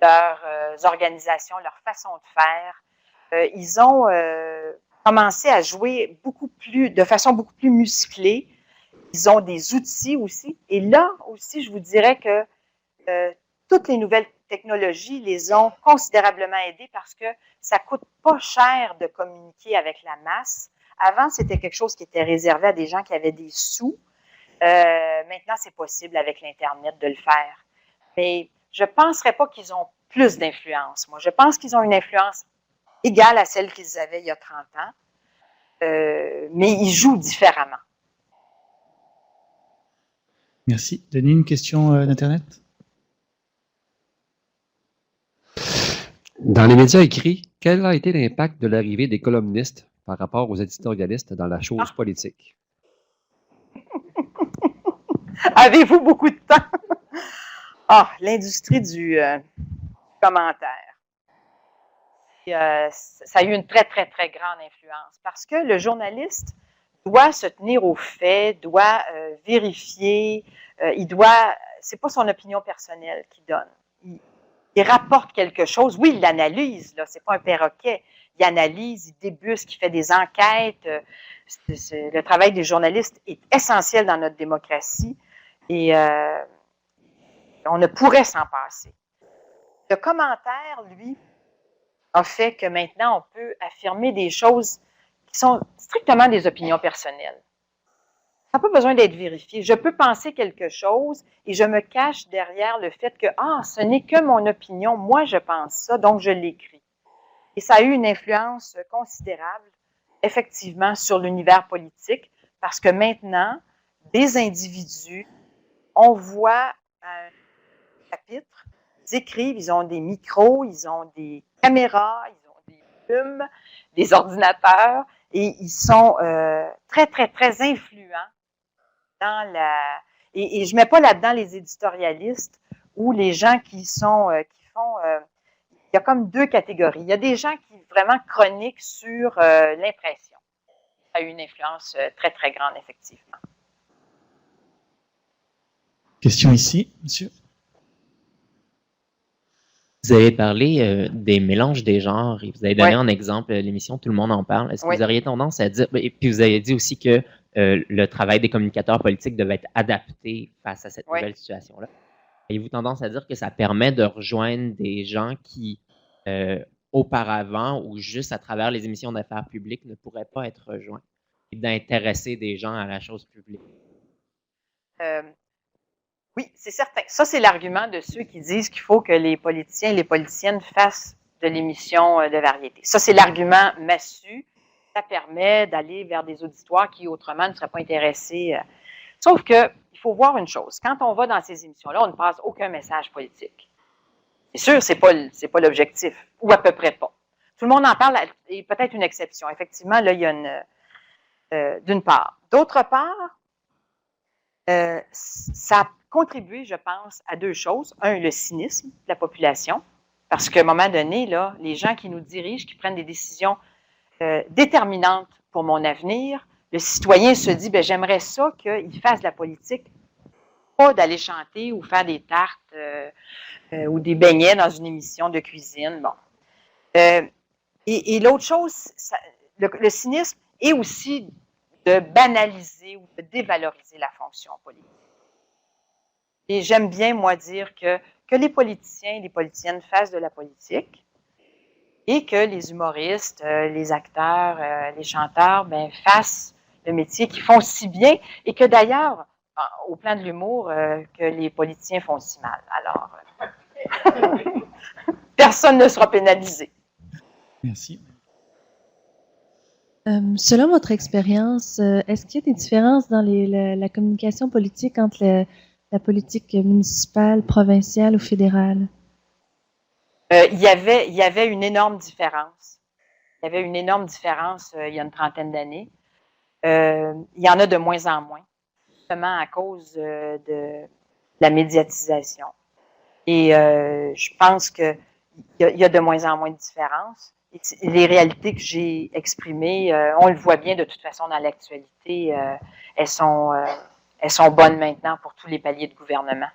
[SPEAKER 2] leurs organisations, leur façon de faire. Ils ont commencé à jouer de façon beaucoup plus musclée. Ils ont des outils aussi. Et là aussi, je vous dirais que toutes les nouvelles technologies les ont considérablement aidés parce que ça coûte pas cher de communiquer avec la masse. Avant, c'était quelque chose qui était réservé à des gens qui avaient des sous. Maintenant, c'est possible avec l'Internet de le faire. Mais je ne penserais pas qu'ils ont plus d'influence. Moi, je pense qu'ils ont une influence égale à celle qu'ils avaient il y a 30 ans, mais ils jouent différemment.
[SPEAKER 1] Merci. Denis, une question d'Internet?
[SPEAKER 3] Dans les médias écrits, quel a été l'impact de l'arrivée des columnistes par rapport aux éditorialistes dans la chose politique?
[SPEAKER 2] Avez-vous beaucoup de temps? L'industrie du commentaire. Ça a eu une très, très, très grande influence parce que le journaliste doit se tenir aux faits, doit vérifier, c'est pas son opinion personnelle qu'il donne. Il rapporte quelque chose. Oui, il l'analyse, là, c'est pas un perroquet. Il analyse, il débusque, il fait des enquêtes. Le travail des journalistes est essentiel dans notre démocratie et on ne pourrait s'en passer. Le commentaire, lui, a fait que maintenant, on peut affirmer des choses qui sont strictement des opinions personnelles. Ça n'a pas besoin d'être vérifié. Je peux penser quelque chose et je me cache derrière le fait que ce n'est que mon opinion, moi je pense ça, donc je l'écris. Et ça a eu une influence considérable, effectivement, sur l'univers politique, parce que maintenant, des individus, on voit un chapitre, ils écrivent, ils ont des micros, ils ont des caméras, ils ont des plumes, des ordinateurs, et ils sont très, très, très influents dans et je ne mets pas là-dedans les éditorialistes ou les gens qui font... il y a comme deux catégories. Il y a des gens qui vraiment chroniquent sur l'impression. Ça a eu une influence très, très grande, effectivement.
[SPEAKER 1] Question ici, monsieur.
[SPEAKER 5] Vous avez parlé des mélanges des genres et vous avez donné en exemple l'émission Tout le monde en parle. Est-ce que vous auriez tendance à dire, et puis vous avez dit aussi que le travail des communicateurs politiques devait être adapté face à cette nouvelle situation-là. Avez-vous tendance à dire que ça permet de rejoindre des gens qui, auparavant ou juste à travers les émissions d'affaires publiques, ne pourraient pas être rejoints et d'intéresser des gens à la chose publique?
[SPEAKER 2] Oui, c'est certain. Ça, c'est l'argument de ceux qui disent qu'il faut que les politiciens et les politiciennes fassent de l'émission de variété. Ça, c'est l'argument massu. Ça permet d'aller vers des auditoires qui, autrement, ne seraient pas intéressés. Sauf que, il faut voir une chose. Quand on va dans ces émissions-là, on ne passe aucun message politique. C'est sûr, c'est pas l'objectif, ou à peu près pas. Tout le monde en parle, et peut-être une exception. Effectivement, là, il y a d'une part. D'autre part, ça a contribué, je pense, à deux choses. Un, le cynisme de la population, parce qu'à un moment donné, là, les gens qui nous dirigent, qui prennent des décisions déterminantes pour mon avenir, le citoyen se dit, j'aimerais ça qu'il fasse de la politique, pas d'aller chanter ou faire des tartes ou des beignets dans une émission de cuisine. Bon. Et l'autre chose, le cynisme est aussi de banaliser ou de dévaloriser la fonction politique. Et j'aime bien, moi, dire que que les politiciens et les politiciennes fassent de la politique et que les humoristes, les acteurs, les chanteurs fassent le métier qu'ils font si bien et que d'ailleurs, au plan de l'humour, que les politiciens font si mal. Alors, personne ne sera pénalisé.
[SPEAKER 1] Merci.
[SPEAKER 6] Selon votre expérience, est-ce qu'il y a des différences dans la communication politique entre la politique municipale, provinciale ou fédérale?
[SPEAKER 2] Il y avait une énorme différence. Il y avait une énorme différence il y a une trentaine d'années. Il y en a de moins en moins, justement à cause de la médiatisation. Et je pense qu'il y a de moins en moins de différences. Et les réalités que j'ai exprimées, on le voit bien de toute façon dans l'actualité, elles sont bonnes maintenant pour tous les paliers de gouvernement.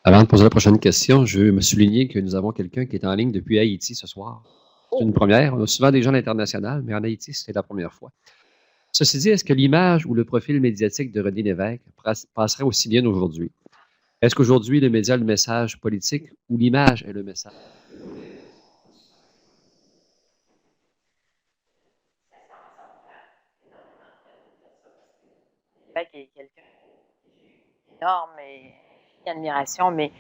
[SPEAKER 3] Avant de poser la prochaine question, je veux me souligner que nous avons quelqu'un qui est en ligne depuis Haïti ce soir. C'est une première. On a souvent des gens à l'international, mais en Haïti, c'est la première fois. Ceci dit, est-ce que l'image ou le profil médiatique de René Lévesque passerait aussi bien aujourd'hui? Est-ce qu'aujourd'hui, le média est le message politique ou l'image est le message?
[SPEAKER 2] Lévesque est quelqu'un d'énorme et d'admiration, mais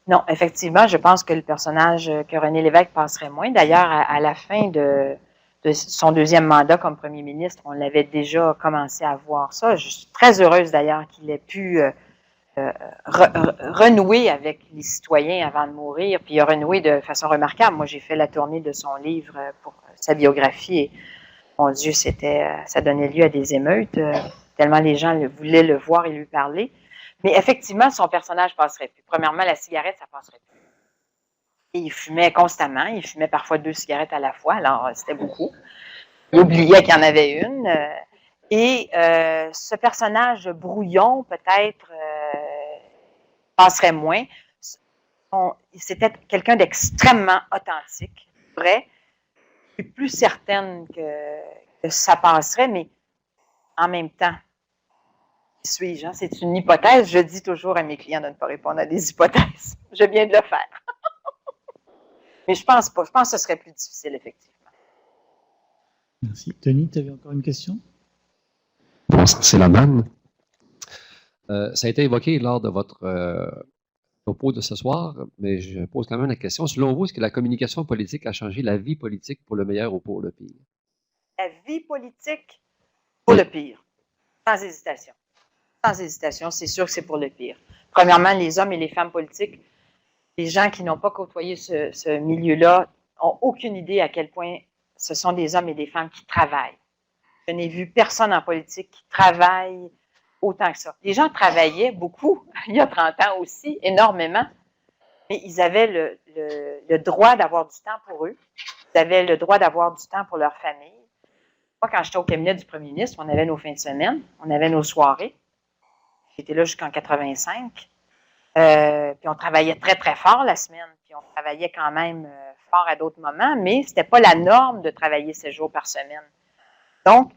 [SPEAKER 2] non, effectivement, je pense que le personnage que René Lévesque passerait moins. D'ailleurs, à la fin de son deuxième mandat comme premier ministre, on l'avait déjà commencé à voir ça. Je suis très heureuse d'ailleurs qu'il ait pu renouer avec les citoyens avant de mourir, puis il a renoué de façon remarquable. Moi, j'ai fait la tournée de son livre pour sa biographie et, mon Dieu, ça donnait lieu à des émeutes, tellement les gens voulaient le voir et lui parler. Mais effectivement, son personnage passerait plus. Premièrement, la cigarette, ça passerait plus. Et il fumait constamment. Il fumait parfois 2 cigarettes à la fois, alors c'était beaucoup. Il oubliait qu'il y en avait une. Et ce personnage brouillon, peut-être, passerait moins. C'était quelqu'un d'extrêmement authentique, vrai. Je suis plus certaine que ça passerait, mais en même temps, suis-je? Hein? C'est une hypothèse. Je dis toujours à mes clients de ne pas répondre à des hypothèses. Je viens de le faire. Mais je pense pas. Je pense que ce serait plus difficile, effectivement.
[SPEAKER 1] Merci. Denis, tu avais encore une question?
[SPEAKER 3] Bon, c'est la même. Ça a été évoqué lors de votre propos de ce soir, mais je pose quand même la question. Selon vous, est-ce que la communication politique a changé la vie politique pour le meilleur ou pour le pire?
[SPEAKER 2] La vie politique pour le pire. Sans hésitation. Sans hésitation, c'est sûr que c'est pour le pire. Premièrement, les hommes et les femmes politiques, les gens qui n'ont pas côtoyé ce milieu-là, n'ont aucune idée à quel point ce sont des hommes et des femmes qui travaillent. Je n'ai vu personne en politique qui travaille autant que ça. Les gens travaillaient beaucoup, il y a 30 ans aussi, énormément, mais ils avaient le droit d'avoir du temps pour eux, ils avaient le droit d'avoir du temps pour leur famille. Moi, quand j'étais au cabinet du premier ministre, on avait nos fins de semaine, on avait nos soirées. J'étais là jusqu'en 85. Puis on travaillait très, très fort la semaine. Puis on travaillait quand même fort à d'autres moments, mais c'était pas la norme de travailler 7 jours par semaine. Donc,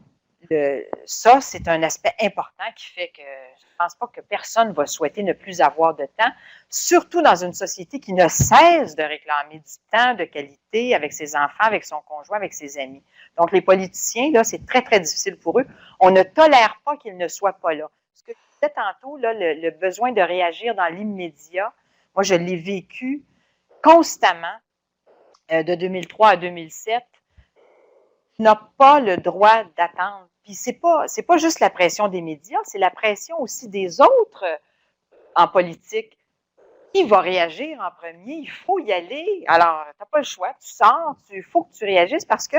[SPEAKER 2] ça, c'est un aspect important qui fait que je ne pense pas que personne va souhaiter ne plus avoir de temps, surtout dans une société qui ne cesse de réclamer du temps de qualité avec ses enfants, avec son conjoint, avec ses amis. Donc, les politiciens, là, c'est très, très difficile pour eux. On ne tolère pas qu'ils ne soient pas là. Ce que je disais tantôt, là, le besoin de réagir dans l'immédiat, moi, je l'ai vécu constamment de 2003 à 2007. Tu n'as pas le droit d'attendre. Puis c'est pas juste la pression des médias, c'est la pression aussi des autres en politique. Qui va réagir en premier? Il faut y aller. Alors, tu n'as pas le choix. Tu sors, il faut que tu réagisses parce que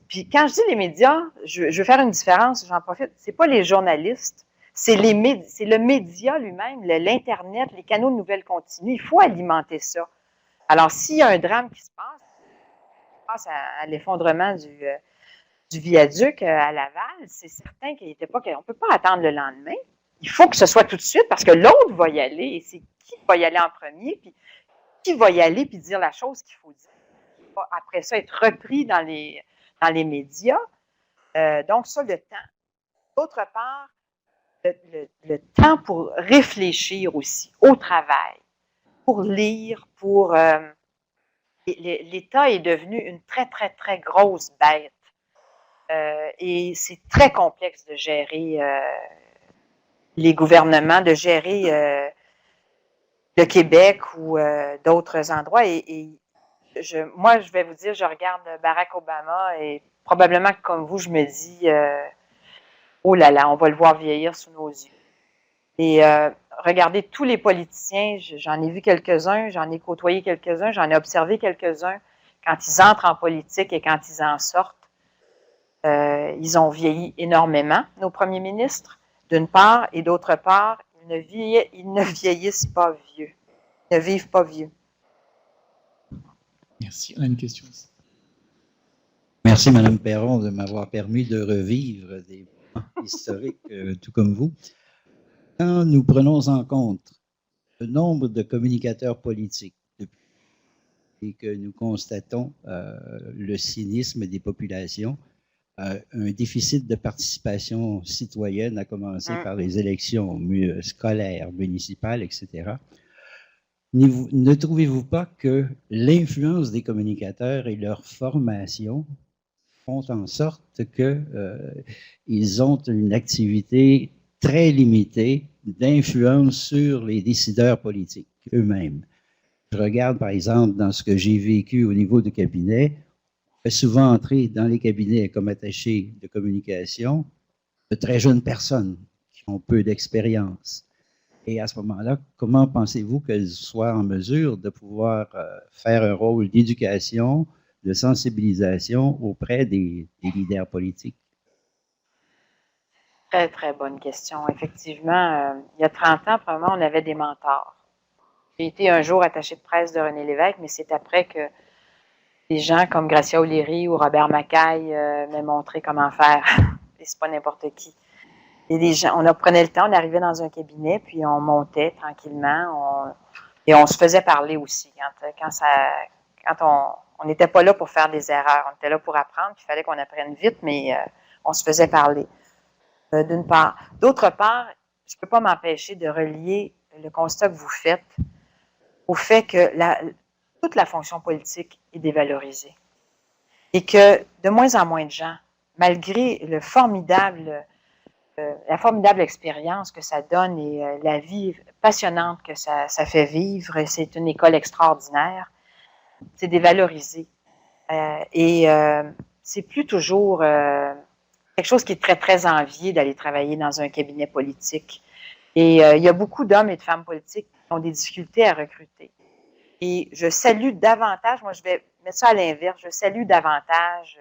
[SPEAKER 2] puis quand je dis les médias, je veux faire une différence, j'en profite. C'est pas les journalistes, c'est le média lui-même, l'Internet, les canaux de nouvelles continues. Il faut alimenter ça. Alors, s'il y a un drame qui se passe à l'effondrement du viaduc à Laval, c'est certain qu'on ne peut pas attendre le lendemain. Il faut que ce soit tout de suite parce que l'autre va y aller et c'est qui va y aller en premier, puis qui va y aller puis dire la chose qu'il faut dire. Après ça, être repris dans les médias. Donc, ça, le temps. D'autre part, le temps pour réfléchir aussi au travail, pour lire, pour... L'État est devenu une très, très, très grosse bête. Et c'est très complexe de gérer les gouvernements, de gérer le Québec ou d'autres endroits. Moi, je vais vous dire, je regarde Barack Obama et probablement que comme vous, je me dis, oh là là, on va le voir vieillir sous nos yeux. Et regardez tous les politiciens, j'en ai vu quelques-uns, j'en ai côtoyé quelques-uns, j'en ai observé quelques-uns. Quand ils entrent en politique et quand ils en sortent, ils ont vieilli énormément, nos premiers ministres, d'une part, et d'autre part, ils ne vieillissent pas vieux. Ils ne vivent pas vieux.
[SPEAKER 1] Merci. On a une question aussi.
[SPEAKER 7] Merci, Mme Perron, de m'avoir permis de revivre des moments historiques, tout comme vous. Quand nous prenons en compte le nombre de communicateurs politiques et que nous constatons le cynisme des populations, un déficit de participation citoyenne, à commencer par les élections scolaires, municipales, etc., ne trouvez-vous pas que l'influence des communicateurs et leur formation font en sorte qu'ils ont une activité très limitée d'influence sur les décideurs politiques eux-mêmes? Je regarde, par exemple, dans ce que j'ai vécu au niveau du cabinet, on fait souvent entrer dans les cabinets comme attachés de communication de très jeunes personnes qui ont peu d'expérience. Et à ce moment-là, comment pensez-vous qu'elles soient en mesure de pouvoir faire un rôle d'éducation, de sensibilisation auprès des leaders politiques?
[SPEAKER 2] Très, très bonne question. Effectivement, il y a 30 ans, probablement, on avait des mentors. J'ai été un jour attachée de presse de René Lévesque, mais c'est après que des gens comme Gracia O'Leary ou Robert Mackay m'ont montré comment faire. Et c'est pas n'importe qui. Et des gens, on prenait le temps, on arrivait dans un cabinet, puis on montait tranquillement, et on se faisait parler aussi. Quand on n'était pas là pour faire des erreurs, on était là pour apprendre, puis il fallait qu'on apprenne vite, mais on se faisait parler, d'une part. D'autre part, je ne peux pas m'empêcher de relier le constat que vous faites au fait que toute la fonction politique est dévalorisée. Et que de moins en moins de gens, malgré la formidable expérience que ça donne et la vie passionnante que ça fait vivre, c'est une école extraordinaire, c'est dévalorisé. C'est plus toujours quelque chose qui est très, très envié d'aller travailler dans un cabinet politique. Et il y a beaucoup d'hommes et de femmes politiques qui ont des difficultés à recruter. Et je salue davantage, moi je vais mettre ça à l'inverse, je salue davantage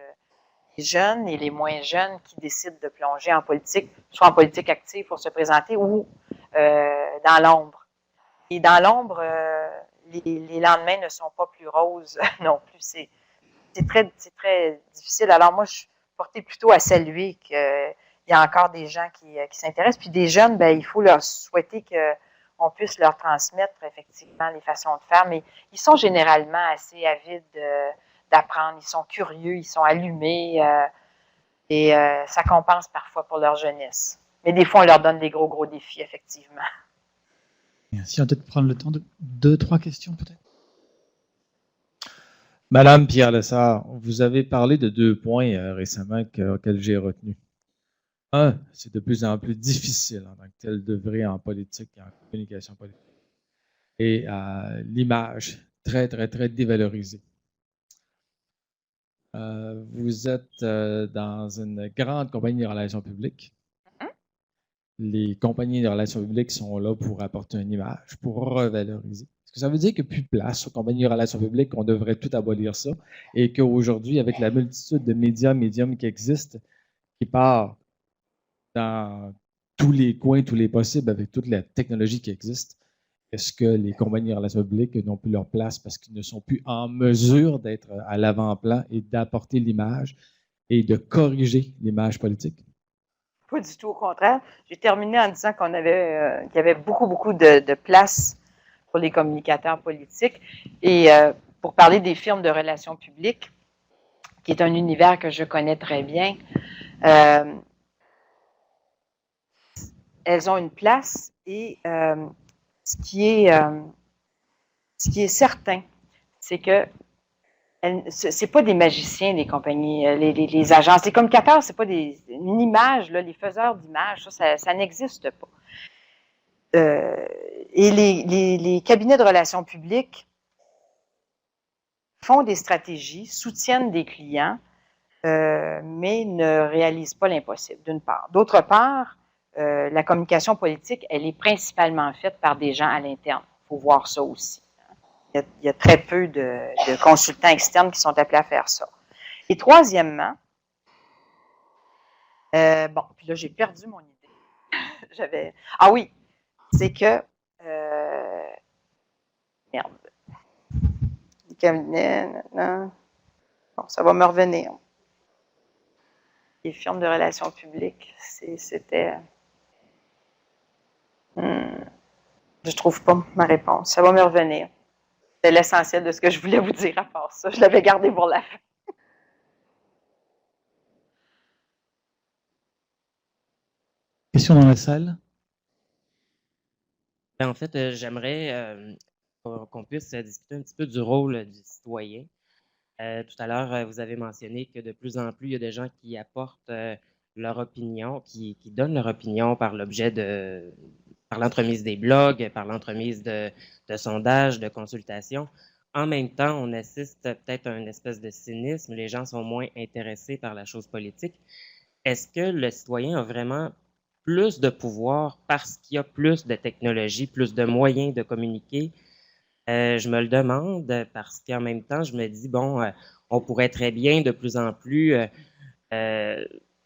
[SPEAKER 2] les jeunes et les moins jeunes qui décident de plonger en politique, soit en politique active pour se présenter ou dans l'ombre. Et dans l'ombre, les lendemains ne sont pas plus roses non plus. C'est très, très difficile. Alors moi, je portais plutôt à saluer qu'il y a encore des gens qui s'intéressent. Puis des jeunes, ben, il faut leur souhaiter qu'on puisse leur transmettre effectivement les façons de faire. Mais ils sont généralement assez avides d'apprendre. Ils sont curieux, ils sont allumés. Et ça compense parfois pour leur jeunesse. Mais des fois, on leur donne des gros défis, effectivement.
[SPEAKER 1] Merci. On va peut-être prendre le temps de 2-3 questions, peut-être.
[SPEAKER 8] Madame Pierre Lessard, vous avez parlé de 2 points récemment auxquels j'ai retenu. Un, c'est de plus en plus difficile en tant que tel d'œuvrer en politique et en communication politique. Et l'image, très, très, très dévalorisée. Vous êtes dans une grande compagnie de relations publiques. Les compagnies de relations publiques sont là pour apporter une image, pour revaloriser. Est-ce que ça veut dire qu'il n'y a plus de place aux compagnies de relations publiques, qu'on devrait tout abolir ça, et qu'aujourd'hui, avec la multitude de médiums qui existent, qui partent dans tous les coins, tous les possibles, avec toute la technologie qui existe, est-ce que les compagnies de relations publiques n'ont plus leur place parce qu'ils ne sont plus en mesure d'être à l'avant-plan et d'apporter l'image et de corriger l'image politique?
[SPEAKER 2] Pas du tout, au contraire. J'ai terminé en disant qu'il y avait beaucoup de place pour les communicateurs politiques. Et pour parler des firmes de relations publiques, qui est un univers que je connais très bien, elles ont une place et ce qui est certain, c'est que c'est pas des magiciens, les compagnies, les agences. Les communicateurs, c'est pas une image, là, les faiseurs d'images, ça n'existe pas. Et les cabinets de relations publiques font des stratégies, soutiennent des clients, mais ne réalisent pas l'impossible, d'une part. D'autre part, la communication politique, elle est principalement faite par des gens à l'interne. Il faut voir ça aussi. Il y a très peu de consultants externes qui sont appelés à faire ça. Et troisièmement, bon, puis là, j'ai perdu mon idée. Ah oui, c'est que, merde, les cabinets, non, bon, ça va me revenir. Les firmes de relations publiques, c'était, je trouve pas ma réponse, ça va me revenir. C'est l'essentiel de ce que je voulais vous dire à part ça. Je l'avais gardé pour la fin.
[SPEAKER 1] Question dans la salle?
[SPEAKER 9] En fait, j'aimerais qu'on puisse discuter un petit peu du rôle du citoyen. Tout à l'heure, vous avez mentionné que de plus en plus, il y a des gens qui apportent leur opinion, qui donnent leur opinion par l'entremise des blogs, par l'entremise de sondages, de consultations. En même temps, on assiste peut-être à une espèce de cynisme. Les gens sont moins intéressés par la chose politique. Est-ce que le citoyen a vraiment plus de pouvoir parce qu'il y a plus de technologie, plus de moyens de communiquer? Je me le demande parce qu'en même temps, je me dis, bon, on pourrait très bien de plus en plus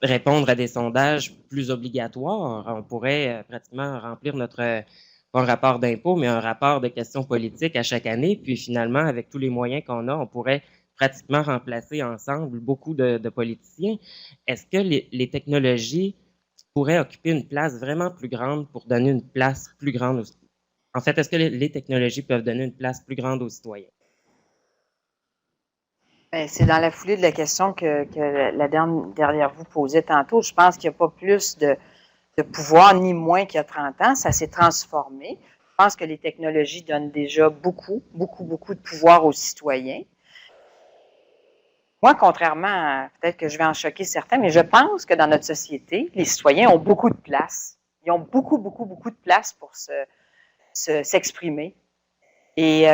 [SPEAKER 9] répondre à des sondages plus obligatoires. On pourrait pratiquement remplir notre pas un rapport d'impôt, mais un rapport de questions politiques à chaque année. Puis finalement, avec tous les moyens qu'on a, on pourrait pratiquement remplacer ensemble beaucoup de politiciens. Est-ce que les technologies pourraient occuper une place vraiment plus grande pour donner une place plus grande aux... En fait, est-ce que les technologies peuvent donner une place plus grande aux citoyens?
[SPEAKER 2] C'est dans la foulée de la question que la dame derrière vous posait tantôt. Je pense qu'il n'y a pas plus de pouvoir ni moins qu'il y a 30 ans. Ça s'est transformé. Je pense que les technologies donnent déjà beaucoup de pouvoir aux citoyens. Moi, contrairement, peut-être que je vais en choquer certains, mais je pense que dans notre société, les citoyens ont beaucoup de place. Ils ont beaucoup de place pour s'exprimer. Et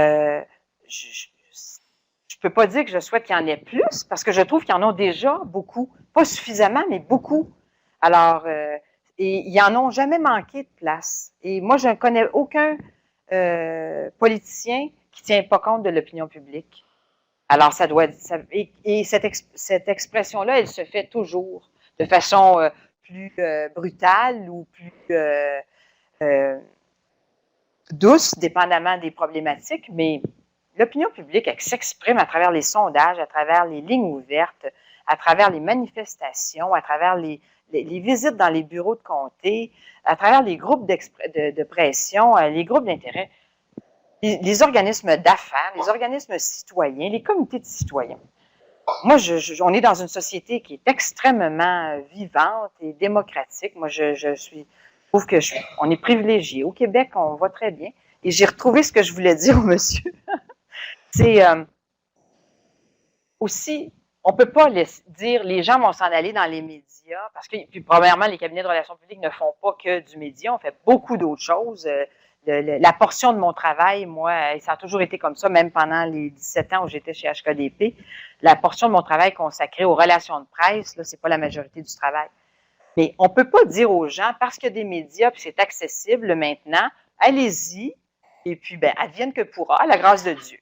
[SPEAKER 2] je peux pas dire que je souhaite qu'il y en ait plus, parce que je trouve qu'il y en a déjà beaucoup. Pas suffisamment, mais beaucoup. Alors, et ils en ont jamais manqué de place. Et moi, je ne connais aucun politicien qui tient pas compte de l'opinion publique. Alors, ça doit... et cette expression-là, elle se fait toujours de façon plus brutale ou plus douce, dépendamment des problématiques, mais l'opinion publique, elle s'exprime à travers les sondages, à travers les lignes ouvertes, à travers les manifestations, à travers les visites dans les bureaux de comté, à travers les groupes de pression, les groupes d'intérêt, les organismes d'affaires, les organismes citoyens, les comités de citoyens. Moi, on est dans une société qui est extrêmement vivante et démocratique. Moi, je trouve que on est privilégié. Au Québec, on va très bien. Et j'ai retrouvé ce que je voulais dire au monsieur. C'est aussi, on ne peut pas dire les gens vont s'en aller dans les médias, parce que, puis, premièrement, les cabinets de relations publiques ne font pas que du média, on fait beaucoup d'autres choses. La portion de mon travail, moi, et ça a toujours été comme ça, même pendant les 17 ans où j'étais chez HKDP, la portion de mon travail consacrée aux relations de presse, là, c'est pas la majorité du travail. Mais on peut pas dire aux gens, parce qu'il y a des médias, puis c'est accessible maintenant, allez-y, et puis, advienne que pourra, à la grâce de Dieu.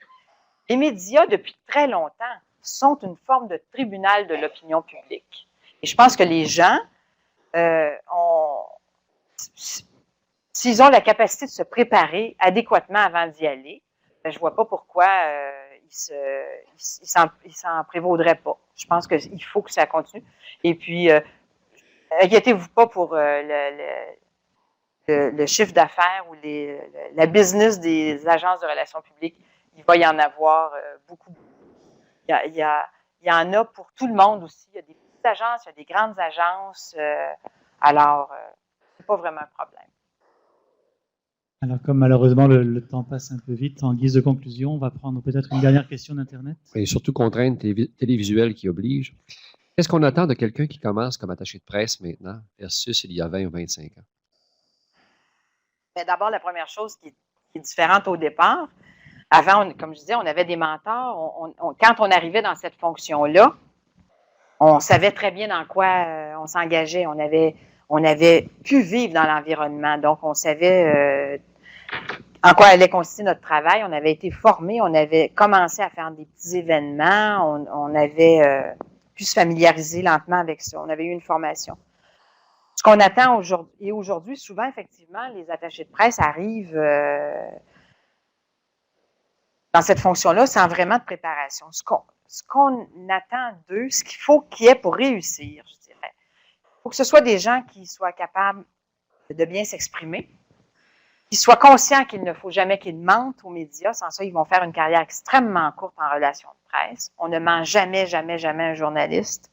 [SPEAKER 2] Les médias, depuis très longtemps, sont une forme de tribunal de l'opinion publique. Et je pense que les gens s'ils ont la capacité de se préparer adéquatement avant d'y aller, je ne vois pas pourquoi ils s'en prévaudraient pas. Je pense qu'il faut que ça continue. Et puis, inquiétez-vous pas pour le chiffre d'affaires ou la business des agences de relations publiques. Il va y en avoir beaucoup. Il y en a pour tout le monde aussi. Il y a des petites agences, il y a des grandes agences. Alors, c'est pas vraiment un problème.
[SPEAKER 1] Alors, comme malheureusement le temps passe un peu vite, en guise de conclusion, on va prendre peut-être une dernière question d'Internet.
[SPEAKER 3] Et surtout contraintes télévisuelles qui obligent. Qu'est-ce qu'on attend de quelqu'un qui commence comme attaché de presse maintenant versus il y a 20 ou 25 ans?
[SPEAKER 2] D'abord, la première chose qui est différente au départ, avant, comme je disais, on avait des mentors. Quand on arrivait dans cette fonction-là, on savait très bien dans quoi on s'engageait. On avait pu vivre dans l'environnement, donc on savait en quoi allait consister notre travail. On avait été formés, on avait commencé à faire des petits événements, on avait pu se familiariser lentement avec ça. On avait eu une formation. Ce qu'on attend aujourd'hui, souvent, effectivement, les attachés de presse arrivent dans cette fonction-là sans vraiment de préparation. Ce qu'on attend d'eux, ce qu'il faut qu'il y ait pour réussir, je dirais. Il faut que ce soit des gens qui soient capables de bien s'exprimer, qui soient conscients qu'il ne faut jamais qu'ils mentent aux médias. Sans ça, ils vont faire une carrière extrêmement courte en relations de presse. On ne ment jamais, jamais, jamais un journaliste.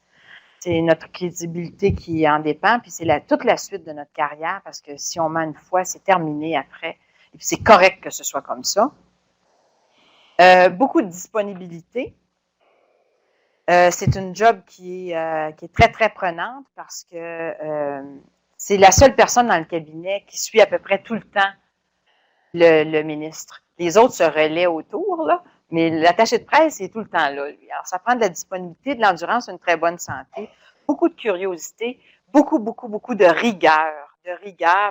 [SPEAKER 2] C'est notre crédibilité qui en dépend, puis c'est toute la suite de notre carrière, parce que si on ment une fois, c'est terminé après. Et puis c'est correct que ce soit comme ça. Beaucoup de disponibilité. C'est une job qui est très, très prenante parce que c'est la seule personne dans le cabinet qui suit à peu près tout le temps le ministre. Les autres se relaient autour, là, mais l'attaché de presse est tout le temps là, lui. Alors, ça prend de la disponibilité, de l'endurance, une très bonne santé, beaucoup de curiosité, beaucoup, beaucoup, beaucoup de rigueur.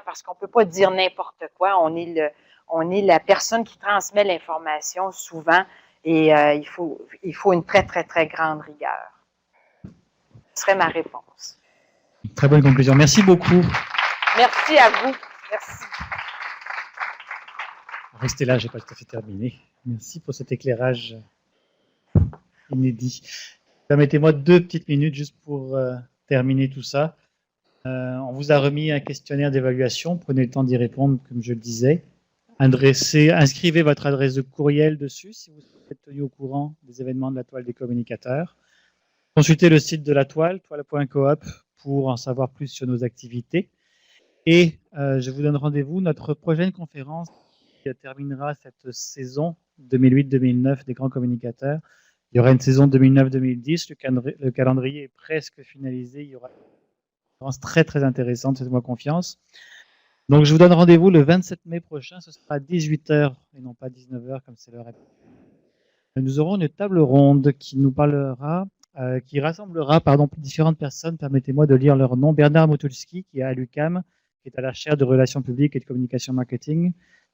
[SPEAKER 2] Parce qu'on ne peut pas dire n'importe quoi. On est la personne qui transmet l'information souvent et il faut une très, très, très grande rigueur. Ce serait ma réponse.
[SPEAKER 1] Très bonne conclusion. Merci beaucoup.
[SPEAKER 2] Merci à vous. Merci.
[SPEAKER 1] Restez là, je n'ai pas tout à fait terminé. Merci pour cet éclairage inédit. Permettez-moi 2 petites minutes juste pour terminer tout ça. On vous a remis un questionnaire d'évaluation. Prenez le temps d'y répondre, comme je le disais. Inscrivez votre adresse de courriel dessus si vous êtes tenu au courant des événements de la toile des communicateurs. Consultez le site de la toile, toile.coop, pour en savoir plus sur nos activités. Et je vous donne rendez-vous. Notre prochaine conférence qui terminera cette saison 2008-2009 des grands communicateurs. Il y aura une saison 2009-2010. Le calendrier est presque finalisé. Il y aura une conférence très, très intéressante, faites-moi confiance. Donc, je vous donne rendez-vous le 27 mai prochain. Ce sera à 18h et non pas 19h comme c'est l'heure actuelle. Nous aurons une table ronde qui rassemblera différentes personnes. Permettez-moi de lire leur nom. Bernard Motulski, qui est à l'UQAM, qui est à la chaire de relations publiques et de communication marketing.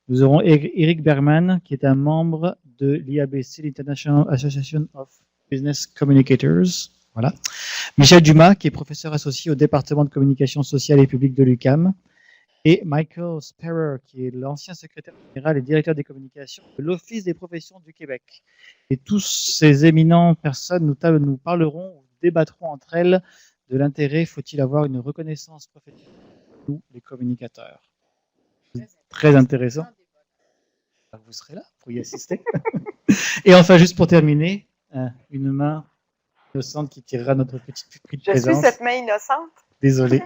[SPEAKER 1] Nous aurons Eric Bergman, qui est un membre de l'IABC, l'International Association of Business Communicators. Voilà. Michel Dumas, qui est professeur associé au département de communication sociale et publique de l'UQAM. Et Michael Sparrer, qui est l'ancien secrétaire général et directeur des communications de l'Office des professions du Québec. Et tous ces éminentes personnes nous parleront, ou débattront entre elles de l'intérêt, faut-il avoir une reconnaissance professionnelle pour nous, les communicateurs. Très intéressant. Vous serez là pour y assister. Et enfin, juste pour terminer, une main innocente qui tirera notre petit prix de présence.
[SPEAKER 2] Je suis cette main innocente.
[SPEAKER 1] Désolé.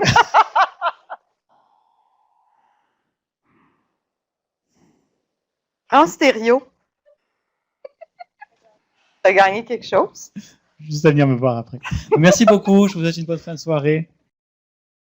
[SPEAKER 2] En stéréo. Tu as gagné quelque chose?
[SPEAKER 1] Juste à venir me voir après. Merci beaucoup. Je vous souhaite une bonne fin de soirée.